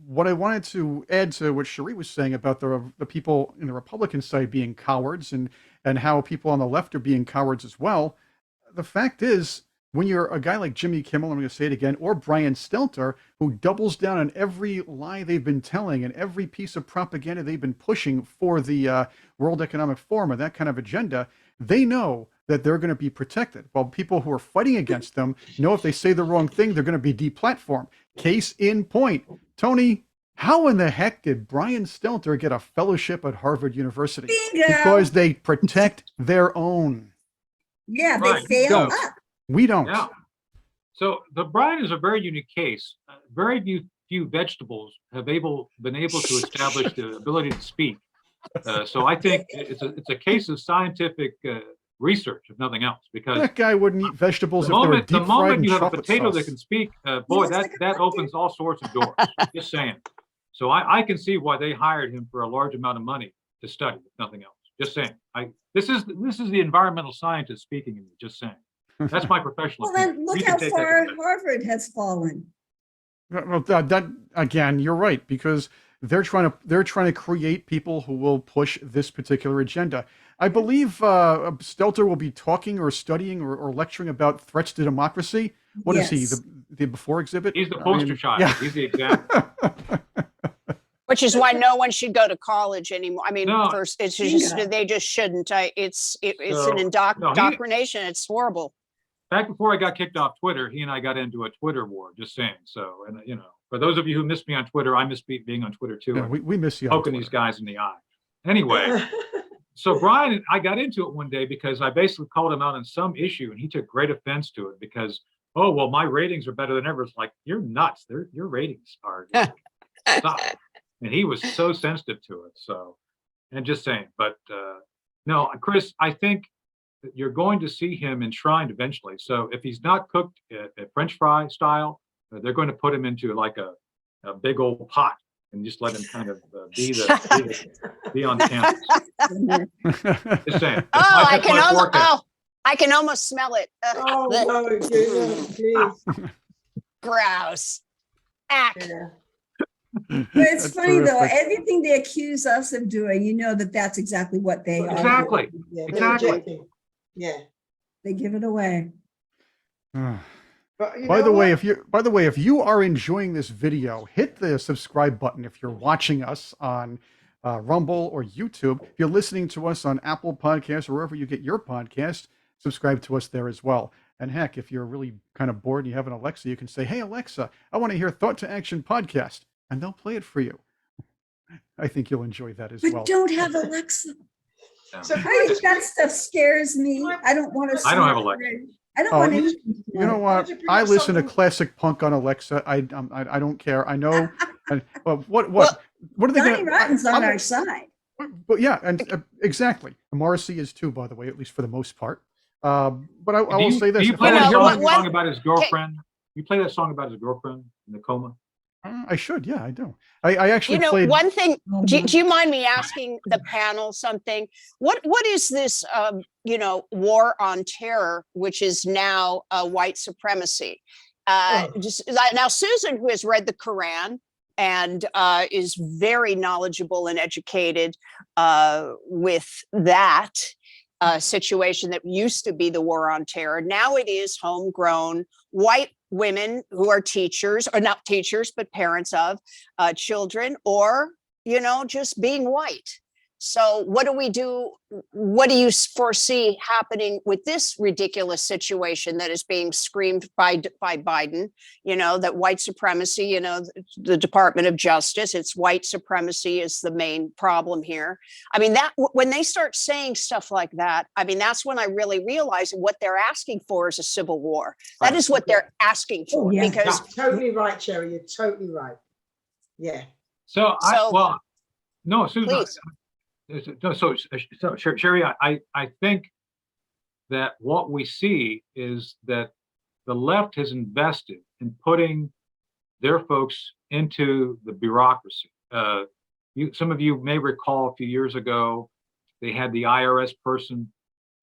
what I wanted to add to what Cherie was saying about the people in the Republican side being cowards and how people on the left are being cowards as well. The fact is, when you're a guy like Jimmy Kimmel, I'm going to say it again, or Brian Stelter, who doubles down on every lie they've been telling and every piece of propaganda they've been pushing for the World Economic Forum and that kind of agenda, they know that they're going to be protected. While people who are fighting against them know if they say the wrong thing, they're going to be deplatformed. Case in point. Tony, how in the heck did Brian Stelter get a fellowship at Harvard University? Bingo. Because they protect their own. Yeah, Right. they fail Don't. up. We don't. Yeah. So the Brian is a very unique case. Very few vegetables have been able to establish the ability to speak. So I think it's a case of scientific research, if nothing else, because That guy wouldn't eat vegetables the if they were moment deep fried in you have a chocolate potato sauce. that can speak, boy, looks that like a pumpkin. opens all sorts of doors. Just saying. So I can see why they hired him for a large amount of money to study, if nothing else. Just saying. This is the environmental scientist speaking in me. Just saying. That's my professional Well, opinion. then look You can how take that far as a- Harvard has fallen. Well, that again, you're right, because they're trying to create people who will push this particular agenda. I believe Stelter will be talking or studying or lecturing about threats to democracy. What is he? Yes. The before exhibit? He's the I poster mean, child. yeah. He's the example. Which is why no one should go to college anymore. I mean, No. first, it's just Bingo. they just shouldn't. It's an So, no, he- indoctrination. It's horrible. Back before I got kicked off Twitter, he and I got into a Twitter war. Just saying. So, and for those of you who missed me on Twitter, I miss being on Twitter too. Yeah, and we miss you. on poking these Twitter. guys in the eye. Anyway, so Brian, I got into it one day because I basically called him out on some issue, and he took great offense to it because, oh well, my ratings are better than ever. It's like, you're nuts. Your ratings are stop. And he was so sensitive to it. So, and just saying, but no, Chris, I think that you're going to see him enshrined eventually. So if he's not cooked at French fry style, they're going to put him into like a big old pot and just let him kind of be on campus. Just saying. Oh, That's my forecast. I can almost smell it. Oh no, please. Gross. Ack. Yeah. But it's That's funny though, terrific. everything they accuse us of doing, you know that's exactly what they are. Exactly. Yeah, they're Exactly. rejecting. Yeah. They give it away. But By the way, if you are enjoying this video, hit the subscribe button if you're watching us on Rumble or YouTube. If you're listening to us on Apple Podcasts or wherever you get your podcast, subscribe to us there as well. And heck, if you're really kind of bored and you have an Alexa, you can say, "Hey Alexa, I want to hear Thought to Action podcast," and they'll play it for you. I think you'll enjoy that as But well. don't have Alexa. So can I I, just that stuff scares me. I don't want to. I don't have Alexa. I don't Oh, want you- anything. to You know like- what? you bring I up listen to something- classic punk on Alexa. I don't care. I know. Well, what Well, what are they Johnny going Rotten's on I'm- our side. But yeah, and exactly. Morrissey is too, by the way, at least for the most part. But I will say this: Do you if play I You were that know, hearing- what- song about his girlfriend? You play that song about his girlfriend in the coma? I should, yeah, I do. I actually You know, played. one thing, Oh, do you mind me asking the panel something? What is this, you know, war on terror, which is now white supremacy? Oh. Now, Susan, who has read the Quran and is very knowledgeable and educated with that situation that used to be the war on terror. Now it is homegrown white women who are teachers, or not teachers, but parents of children, or, you know, just being white. So what do we do? What do you foresee happening with this ridiculous situation that is being screamed by Biden? You know, that white supremacy, you know, the Department of Justice, it's white supremacy is the main problem here. I mean, that when they start saying stuff like that, I mean, that's when I really realize what they're asking for is a civil war. That Right. is what they're asking for, Oh, yeah. because You're totally right, Cherie. You're totally right. Yeah. So no, Susan. please. So Cherie, I think that what we see is that the left has invested in putting their folks into the bureaucracy. Some of you may recall a few years ago, they had the IRS person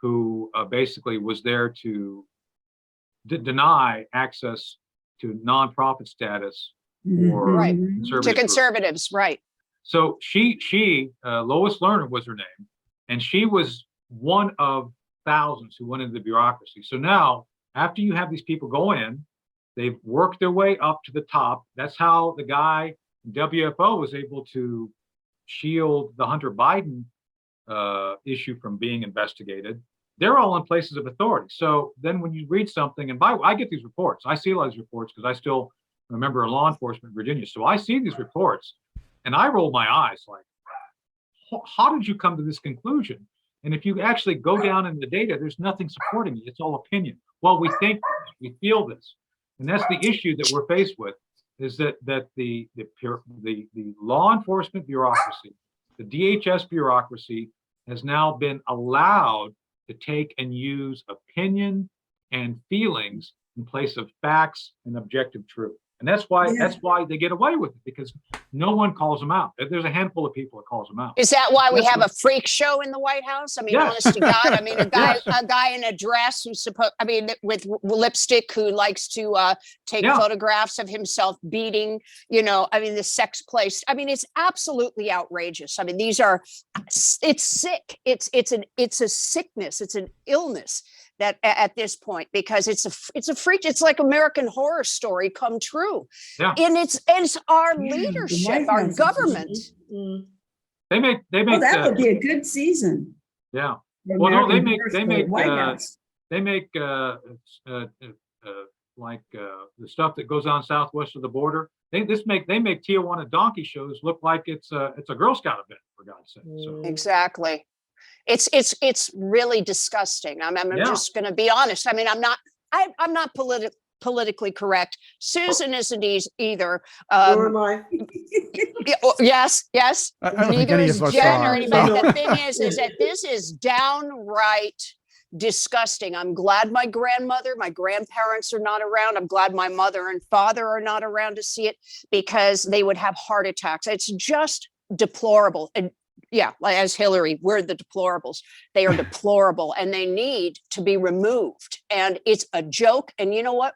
who basically was there to deny access to nonprofit status for Right. Mhm. conservative To groups. conservatives, right? So Lois Lerner was her name, and she was one of thousands who went into the bureaucracy. So now, after you have these people go in, they've worked their way up to the top. That's how the guy WFO was able to shield the Hunter Biden issue from being investigated. They're all in places of authority. So then when you read something, and I get these reports, I see a lot of these reports because I still remember law enforcement in Virginia. So I see these reports and I roll my eyes like, how did you come to this conclusion? And if you actually go down in the data, there's nothing supporting it. It's all opinion. Well, we think, we feel this. And that's the issue that we're faced with, is that the law enforcement bureaucracy, the DHS bureaucracy has now been allowed to take and use opinion and feelings in place of facts and objective truth. And that's why they get away with it, because no one calls them out. There's a handful of people that calls them out. Is that why we That's have what- a freak show in the White House? I mean, Yes. honest to God, I mean, Yes. a guy in a dress who's supposed, I mean, with lipstick, who likes to take Yeah. photographs of himself beating, you know, I mean, the sex place. I mean, it's absolutely outrageous. I mean, it's sick. It's a sickness. It's an illness that at this point, because it's a freak. It's like American Horror Story come true. Yeah. And it's our Yeah, the leadership, White our House is government. Mm. They make Oh, that would be a good season. yeah. for Well, no, American Horror they Story, make White House. like the stuff that goes on southwest of the border. They make Tijuana donkey shows look like it's a Girl Scout event, for God's sake. So Exactly. It's really disgusting. I'm Yeah. just going to be honest. I mean, I'm not politically correct. Susan isn't either. Nor am I. Yes. I don't think Neither any is of us Jen or are. anybody. so- The thing is that this is downright disgusting. I'm glad my grandmother, my grandparents are not around. I'm glad my mother and father are not around to see it, because they would have heart attacks. It's just deplorable. And yeah, like as Hillary, we're the deplorables. They are deplorable and they need to be removed. And it's a joke. And you know what?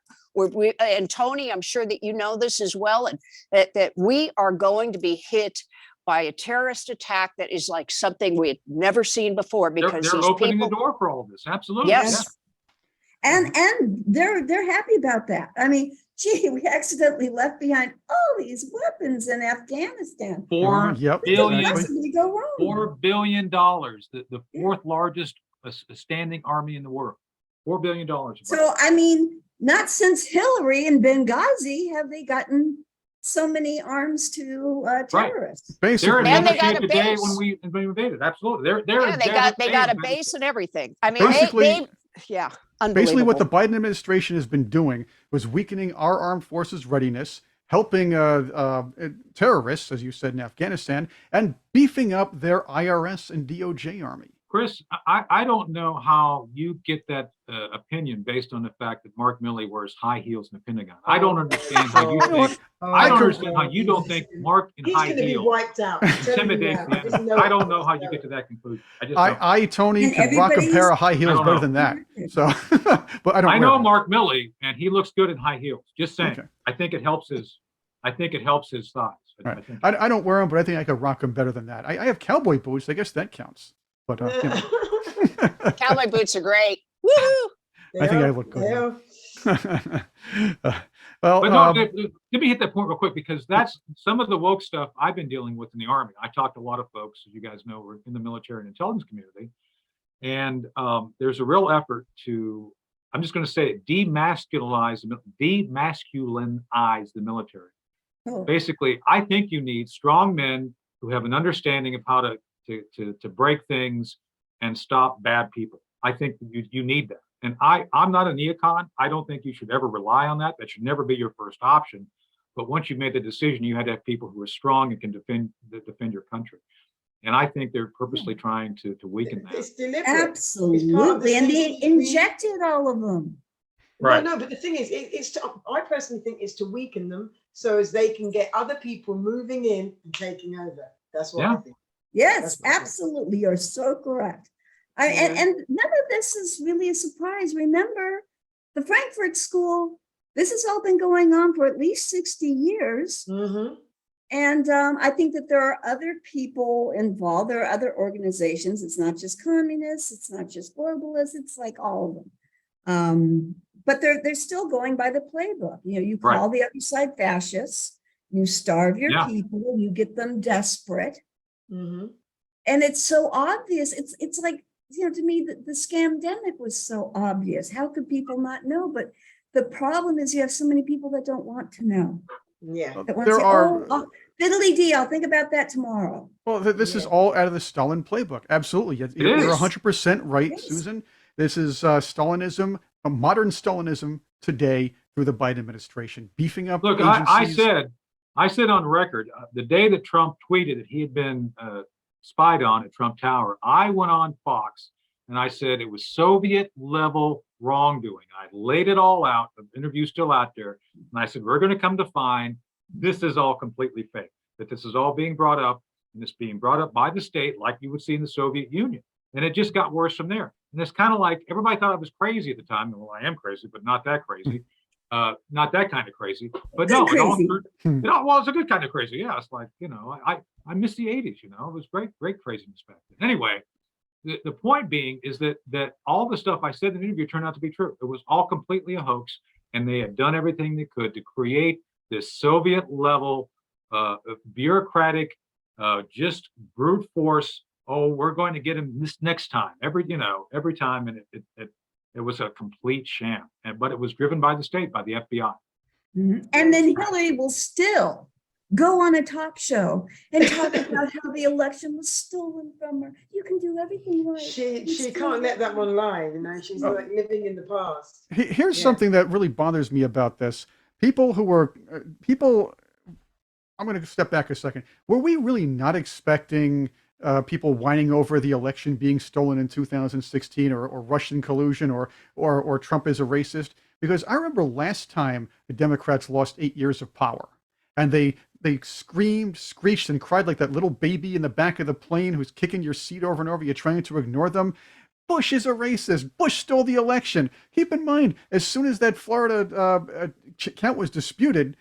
And Tony, I'm sure that you know this as well, and that we are going to be hit by a terrorist attack that is like something we had never seen before, because they're these opening people, the door for all of this. Absolutely. Yes. And they're happy about that. I mean, gee, we accidentally left behind all these weapons in Afghanistan. $4 Yep, What could billion, possibly go wrong? $4 billion, the fourth largest standing army in the world. $4 billion. So, I mean, not since Hillary and Benghazi have they gotten so many arms to terrorists. They're Basically, in And they better got shape a today base. when we invaded. Absolutely. They're Yeah, in they better- got a in better base shape. and everything. I mean, Basically- yeah, basically what the unbelievable. Biden administration has been doing was weakening our armed forces readiness, helping terrorists, as you said, in Afghanistan, and beefing up their IRS and DOJ army. Chris, I don't know how you get that opinion based on the fact that Mark Milley wears high heels in the Pentagon. I don't understand how you think. I don't understand how you don't think Mark in He's high going to be heels wiped out. I'm telling you intimidates now. the I just enemy. know I it. don't know how just you know get to it. that conclusion. I just don't. I Tony, And could rock a pair of high heels I don't better know. than that. So, but I don't. I wear know them. Mark Milley, and he looks good in high heels. Just saying. Okay. I think it helps his. I think it helps his thighs. Right. I think. I don't wear them, but I think I could rock them better than that. I have cowboy boots. I guess that counts. But you know. Cowboy boots are great. Woohoo! I think I look good. Yeah. Well, But no, let me hit that point real quick because that's some of the woke stuff I've been dealing with in the Army. I talked to a lot of folks, as you guys know, we're in the military and intelligence community. And there's a real effort to, I'm just going to say it, demasculinize the military. Oh. Basically, I think you need strong men who have an understanding of how to break things and stop bad people. I think you need that. And I'm not a neocon. I don't think you should ever rely on that. That should never be your first option. But once you made the decision, you had to have people who are strong and can defend your country. And I think they're purposely trying to weaken that. It's deliberate. Absolutely. And they injected all of them. Right. No, but the thing is, I personally think it's to weaken them so as they can get other people moving in and taking over. That's what I think. Yes, That's what I think. absolutely. You're so correct. And none of this is really a surprise. Remember, the Frankfurt School, this has all been going on for at least 60 years. Mm-hmm. And I think that there are other people involved. There are other organizations. It's not just communists. It's not just globalists. It's like all of them. But they're still going by the playbook. You know, you call the other side fascists. You starve your people. You get them desperate. Mm-hmm. And it's so obvious. It's like, you know, to me, the scamdemic was so obvious. How could people not know? But the problem is you have so many people that don't want to know. Yeah. That want to say, oh, fiddly dee, I'll think about that tomorrow. Well, this is all out of the Stalin playbook. Absolutely. You're 100% right, Susan. This is Stalinism, a modern Stalinism today through the Biden administration, beefing up Look, agencies. I said on record, the day that Trump tweeted that he had been spied on at Trump Tower, I went on Fox and I said it was Soviet level wrongdoing. I laid it all out, the interview's still out there. And I said, we're going to come to find this is all completely fake, that this is all being brought up and it's being brought up by the state like you would see in the Soviet Union. And it just got worse from there. And it's kind of like everybody thought I was crazy at the time. Well, I am crazy, but not that crazy. Not that kind of crazy. But no, well, it's a good kind of crazy. Yeah, it's like, you know, I miss the 80s, you know, it was great craziness back then. Anyway, the point being is that all the stuff I said in the interview turned out to be true. It was all completely a hoax, and they had done everything they could to create this Soviet level bureaucratic, just brute force. Oh, we're going to get him this next time, every time, and it was a complete sham. But it was driven by the state, by the FBI. Mm-hmm. And then Hillary will still go on a talk show and talk about how the election was stolen from her. You can do everything right. She can't let that one lie, you know. She's like living in the past. Here's something that really bothers me about this. I'm going to step back a second. Were we really not expecting people whining over the election being stolen in 2016 or Russian collusion or Trump is a racist? Because I remember last time the Democrats lost 8 years of power and they screamed, screeched, and cried like that little baby in the back of the plane who's kicking your seat over and over. You're trying to ignore them. Bush is a racist. Bush stole the election. Keep in mind, as soon as that Florida count was disputed,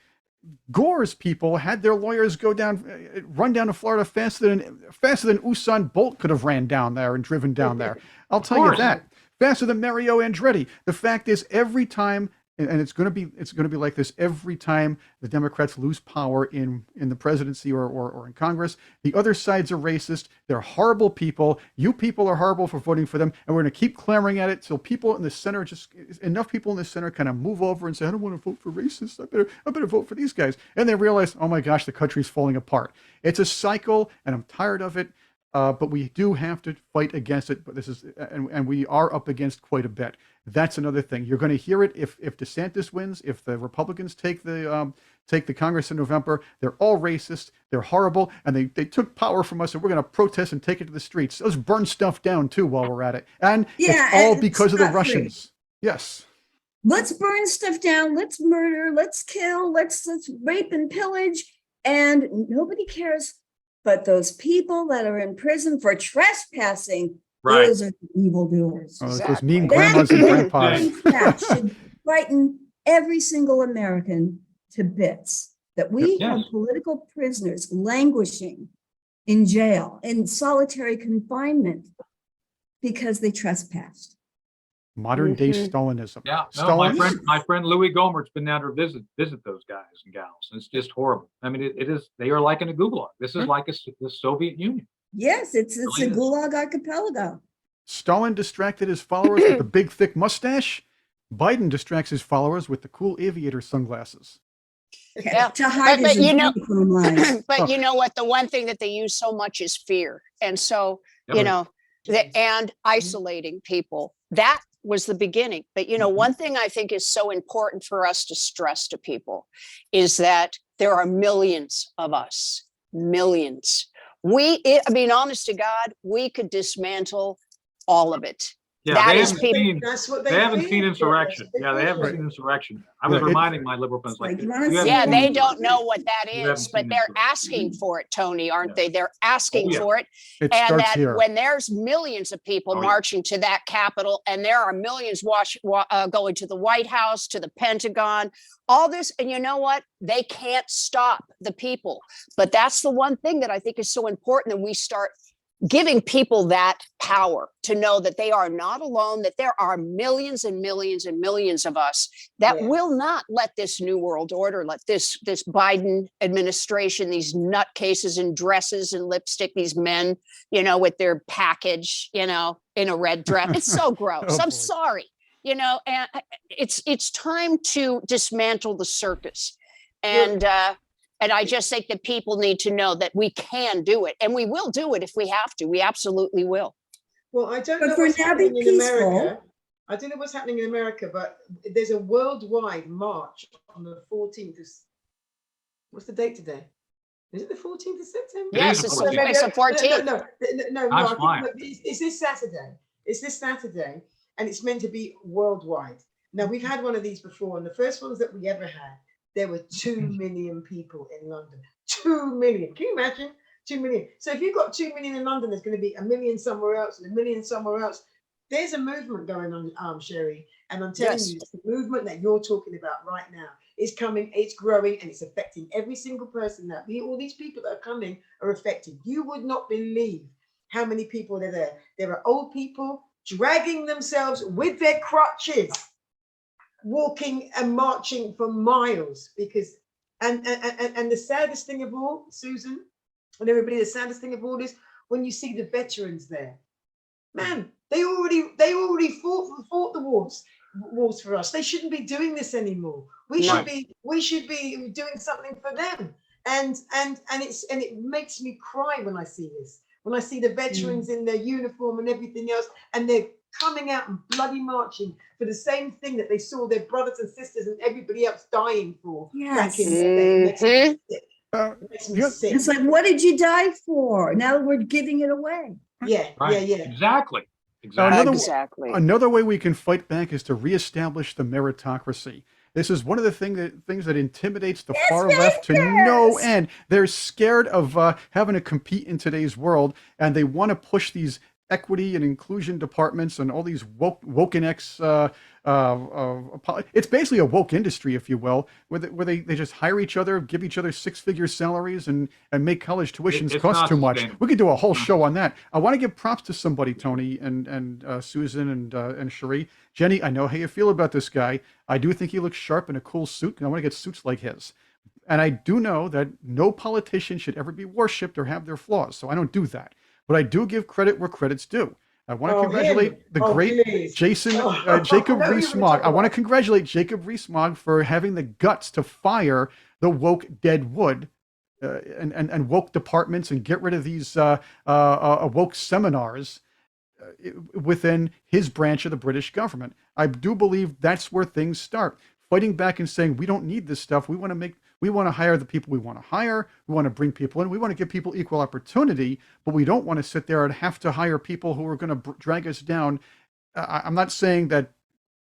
Gore's people had their lawyers run down to Florida faster than Usain Bolt could have ran down there and driven down there. I'll tell you that. Faster than Mario Andretti. The fact is, every time and it's going to be like this every time the Democrats lose power in the presidency or in Congress. The other sides are racist. They're horrible people. You people are horrible for voting for them, and we're going to keep clamoring at it till people in the center, just enough people in the center, kind of move over and say, I don't want to vote for racists. I better vote for these guys. And they realize, oh my gosh, the country's falling apart. It's a cycle, and I'm tired of it. But we do have to fight against it. But and we are up against quite a bit. That's another thing. You're going to hear it if DeSantis wins, if the Republicans take the Congress in November. They're all racist. They're horrible, and they took power from us, and we're going to protest and take it to the streets. Let's burn stuff down too while we're at it. And it's all because of the Russians. Yes. Let's burn stuff down. Let's murder. Let's kill. Let's rape and pillage, and nobody cares. But those people that are in prison for trespassing, Right. those are the evildoers. Oh, Exactly. those mean grandmas and grandpas. That should frighten every single American to bits. That we Yes. have political prisoners languishing in jail, in solitary confinement, because they trespassed. Modern day Stalinism. Yeah, no, Stalin, my friend Louis Gohmert's been down to visit those guys and gals. And it's just horrible. I mean, it is. They are like in a gulag. This is like the Soviet Union. Yes, it's Really a is. Gulag archipelago. Stalin distracted his followers with the big thick mustache. Biden distracts his followers with the cool aviator sunglasses. Yeah. To hide But his you know- uniform lines. But you know what? The one thing that they use so much is fear. And so, Yeah. you know, and isolating people. That was the beginning. But, you know, one thing I think is so important for us to stress to people is that there are millions of us, millions. I mean, honest to God, we could dismantle all of it. Yeah, That they is haven't people- seen. That's what They haven't seen fear. insurrection. That's Yeah, what they haven't fear. seen insurrection. I was Right. reminding my liberal friends, Like, like, you wanna you see haven't Yeah, Yeah. they seen don't know what that You haven't is, but seen they're insurrection. asking for it, Tony, aren't Yeah. they? They're asking yeah. for it. It And starts that here. when there's millions of people Oh, yeah. marching to that Capitol, and there are millions going to the White House, to the Pentagon, all this, and you know what? They can't stop the people. But that's the one thing that I think is so important that we start giving people that power to know that they are not alone, that there are millions and millions and millions of us that Yeah. will not let this new world order, let this Biden administration, these nutcases in dresses and lipstick, these men, you know, with their package, you know, in a red dress. It's so gross. Oh, I'm boy. sorry, you know, and it's time to dismantle the circus. And I just think that people need to know that we can do it, and we will do it if we have to. We absolutely will. Well, I don't But know for what's now, be happening in peaceful. America. I don't know what's happening in America, but there's a worldwide march on the 14th of, what's the date today? Is it the 14th of September? It Yes, is it's the 14th. the 14th. No, Time's I think- flying. no, it's this Saturday. It's this Saturday, and it's meant to be worldwide. Now, we've had one of these before, and the first ones that we ever had, there were 2 million people in London. 2 million. Can you imagine? 2 million. So if you've got 2 million in London, there's going to be 1 million somewhere else and 1 million somewhere else. There's a movement going on, Cherie, and I'm telling Yes. you, it's the movement that you're talking about right now. It's coming, it's growing, and it's affecting every single person. That all these people that are coming are affected. You would not believe how many people are there. There are old people dragging themselves with their crutches, walking and marching for miles because. And the saddest thing of all, Susan, and everybody, the saddest thing of all is when you see the veterans there. Man, they already fought the wars for us. They shouldn't be doing this anymore. We should be doing something for them. And it makes me cry when I see this. When I see the veterans in their uniform and everything else, and they're coming out and bloody marching for the same thing that they saw their brothers and sisters and everybody else dying for. Yes. Back in the day. It makes me sick. Uh, It makes me yeah. sick. It's like, what did you die for? Now we're giving it away. Yeah, Right. yeah. Exactly. Another- Exactly. Another way we can fight back is to reestablish the meritocracy. This is one of the things that intimidates the far left to no end. They're scared of having to compete in today's world, and they want to push these equity and inclusion departments and all these wokenex. It's basically a woke industry, if you will, where they just hire each other, give each other six-figure salaries, and make college tuitions cost too much. We could do a whole show on that. I want to give props to somebody, Tony and Susan and Cherie. Jenny, I know how you feel about this guy. I do think he looks sharp in a cool suit, and I want to get suits like his. And I do know that no politician should ever be worshipped or have their flaws, so I don't do that. But I do give credit where credit's due. I want to congratulate the great Jacob Rees-Mogg. I want to congratulate Jacob Rees-Mogg for having the guts to fire the woke dead wood and woke departments and get rid of these woke seminars within his branch of the British government. I do believe that's where things start. Fighting back and saying, we don't need this stuff. We want to hire the people we want to hire. We want to bring people in. We want to give people equal opportunity, but we don't want to sit there and have to hire people who are going to drag us down. I'm not saying that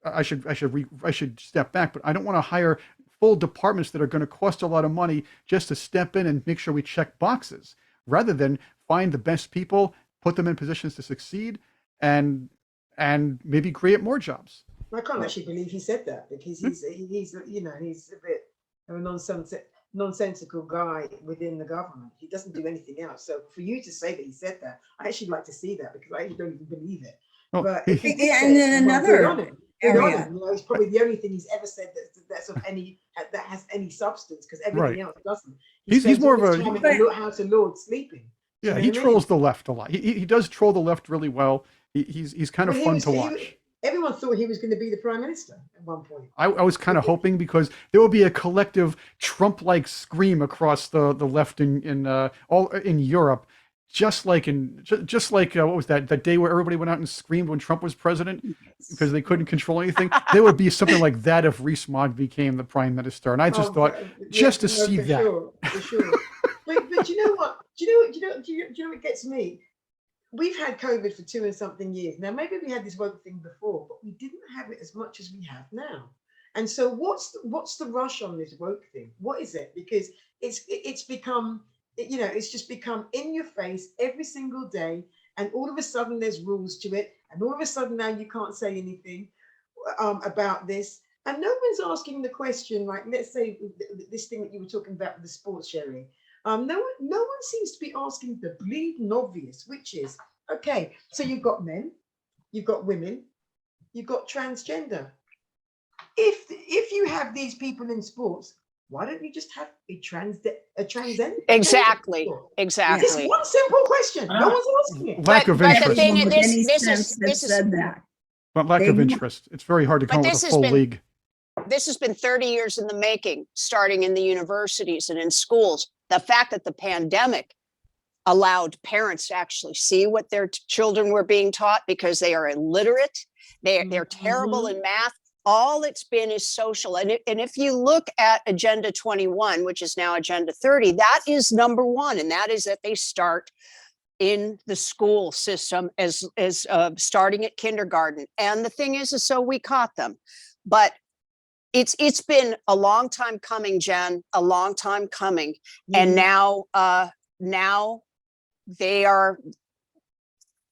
I should step back, but I don't want to hire full departments that are going to cost a lot of money just to step in and make sure we check boxes, rather than find the best people, put them in positions to succeed, and maybe create more jobs. I can't actually believe he said that, because he's a bit of a nonsensical guy within the government. He doesn't do anything else. So for you to say that he said that, I actually like to see that, because I actually don't even believe it. Oh, but and then another area, it's probably the only thing he's ever said that has any substance, because everything else doesn't. He's more of a House of Lords sleeping. Yeah, he trolls the left a lot. He does troll the left really well. He's kind of fun to watch. Everyone thought he was going to be the prime minister at one point. I was kind of hoping, because there will be a collective Trump-like scream across the left in Europe, just like what was that day where everybody went out and screamed when Trump was president because they couldn't control anything. There would be something like that if Rees-Mogg became the prime minister, and I just thought to see that. For sure. But you know what? Do you know what gets me? We've had COVID for 2 and something years. Now, maybe we had this woke thing before, but we didn't have it as much as we have now. And so what's the rush on this woke thing? What is it? Because it's become, it's just become in your face every single day. And all of a sudden there's rules to it. And all of a sudden now you can't say anything about this. And no one's asking the question, like, let's say this thing that you were talking about with the sports sharing. No one seems to be asking the bleeding obvious, which is, okay, so you've got men, you've got women, you've got transgender. If you have these people in sports, why don't you just have a transgender? Exactly. It's one simple question. No one's asking it. Lack of interest. The thing is, But lack of interest. It's very hard to come up with a full league. This has been 30 years in the making, starting in the universities and in schools. The fact that the pandemic allowed parents to actually see what their children were being taught, because they are illiterate, they're terrible in math. All it's been is social. And if you look at Agenda 21, which is now Agenda 30, that is number one. And that is that they start in the school system as starting at kindergarten. And the thing is so we caught them. But it's been a long time coming, Jen, a long time coming. And now they are,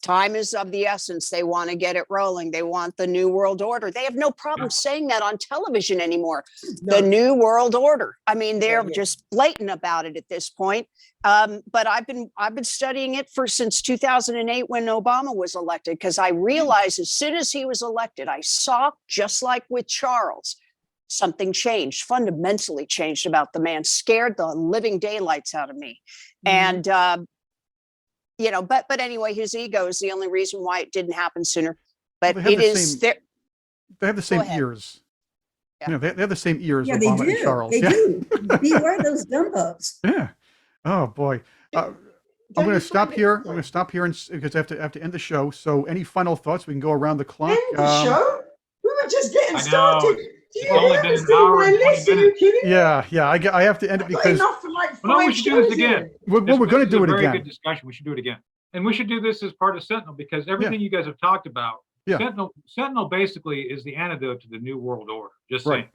time is of the essence. They want to get it rolling. They want the New World Order. They have no problem saying that on television anymore. No. The New World Order. I mean, they're just blatant about it at this point. But I've been studying it since 2008 when Obama was elected, because I realized as soon as he was elected, I saw, just like with Charles, something changed, fundamentally changed about the man, scared the living daylights out of me. And, but anyway, his ego is the only reason why it didn't happen sooner. But they have the same ears. Yeah. They have the same ears, Obama and Charles. They do. Beware those dumbos. Yeah. Oh, boy. I'm going to stop here. I'm going to stop here because I have to end the show. So any final thoughts? We can go around the clock. End the show? We were just getting started. It's only been an hour and 20 minutes. Yeah. I have to end it because. Enough for like 5 no, we should do this again. We're going to do it again. Very good discussion. We should do it again, and we should do this as part of Sentinel, because everything you guys have talked about. Sentinel basically is the antidote to the New World Order. Just saying.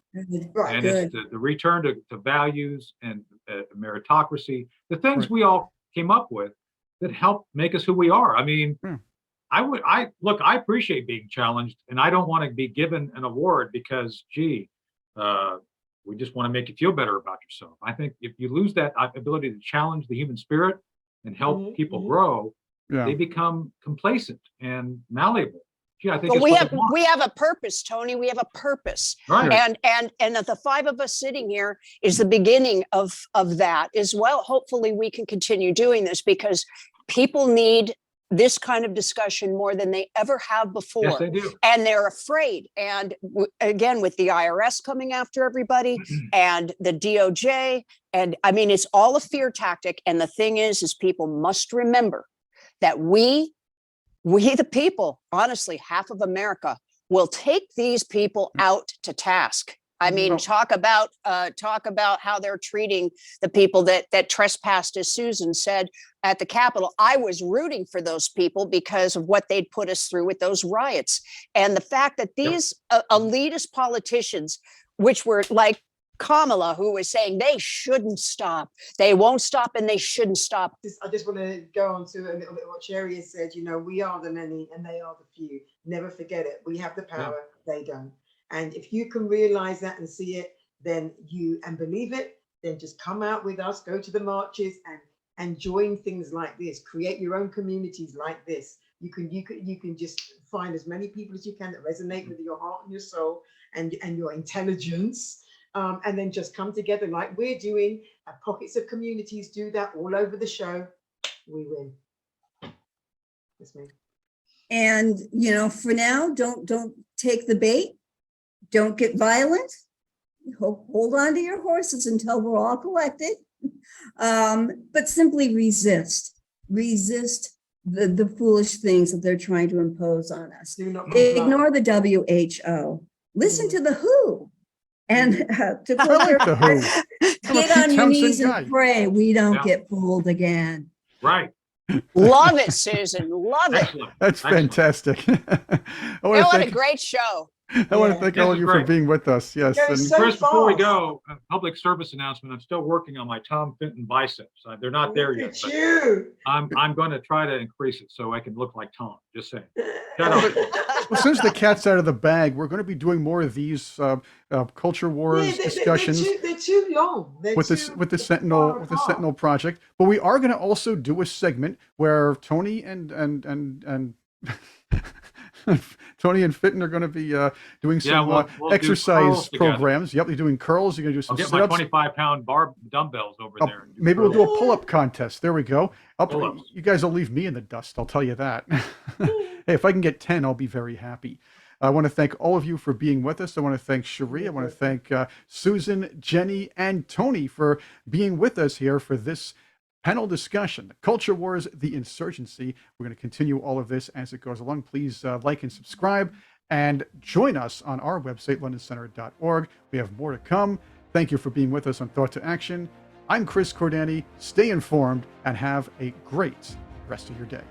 Right. And it's the return to values and meritocracy, the things we all came up with that help make us who we are. I mean, I appreciate being challenged, and I don't want to be given an award because, gee, we just want to make you feel better about yourself. I think if you lose that ability to challenge the human spirit and help people grow, Yeah. they become complacent and malleable. Gee, I think But it's we what have they want. we have a purpose, Tony. We have a purpose. Right. And the five of us sitting here is the beginning of that as well. Hopefully we can continue doing this because people need this kind of discussion more than they ever have before. Yes, they do. And they're afraid. And again, with the IRS coming after everybody and the DOJ, and I mean, it's all a fear tactic. And the thing is people must remember that we the people, honestly, half of America will take these people out to task. I mean, talk about how they're treating the people that trespassed, as Susan said, at the Capitol. I was rooting for those people because of what they'd put us through with those riots. And the fact that these elitist politicians, which were like Kamala, who was saying they shouldn't stop, they won't stop, and they shouldn't stop. I just want to go on to a little bit what Cherie has said. We are the many and they are the few. Never forget it. We have the power, they don't. And if you can realize that and see it, then and believe it, then just come out with us, go to the marches and join things like this. Create your own communities like this. You can just find as many people as you can that resonate with your heart and your soul and your intelligence. And then just come together like we're doing. Pockets of communities do that all over the show. We win. That's me. And for now, don't take the bait. Don't get violent. Hold on to your horses until we're all collected. But simply resist. Resist the foolish things that they're trying to impose on us. Ignore the WHO. Listen to the WHO. And to quote get on your knees and pray we don't get fooled again. Right. Love it, Susan. Love it. That's fantastic. What a great show. I want to thank all of you for being with us. Yes. And so Chris, before we go, a public service announcement. I'm still working on my Tom Fenton biceps. They're not there yet. I'm going to try to increase it so I can look like Tom. Just saying. Well, since the cat's out of the bag, we're going to be doing more of these culture wars discussions. They're too long. With the Sentinel project, but we are going to also do a segment where Tony and Tony and Fitton are going to be doing some we'll exercise programs. Yep, you're doing curls. You're going to do some sit-ups. I'll get my 25-pound bar dumbbells over there. Maybe we'll do a pull-up contest. There we go. You guys will leave me in the dust. I'll tell you that. Hey, if I can get 10, I'll be very happy. I want to thank all of you for being with us. I want to thank Cherie. I want to thank Susan, Jenny, and Tony for being with us here for this panel discussion, the Culture Wars, the Insurgency. We're going to continue all of this as it goes along. Please like and subscribe and join us on our website, londoncenter.org. We have more to come. Thank you for being with us on Thought to Action. I'm Chris Cordani. Stay informed and have a great rest of your day.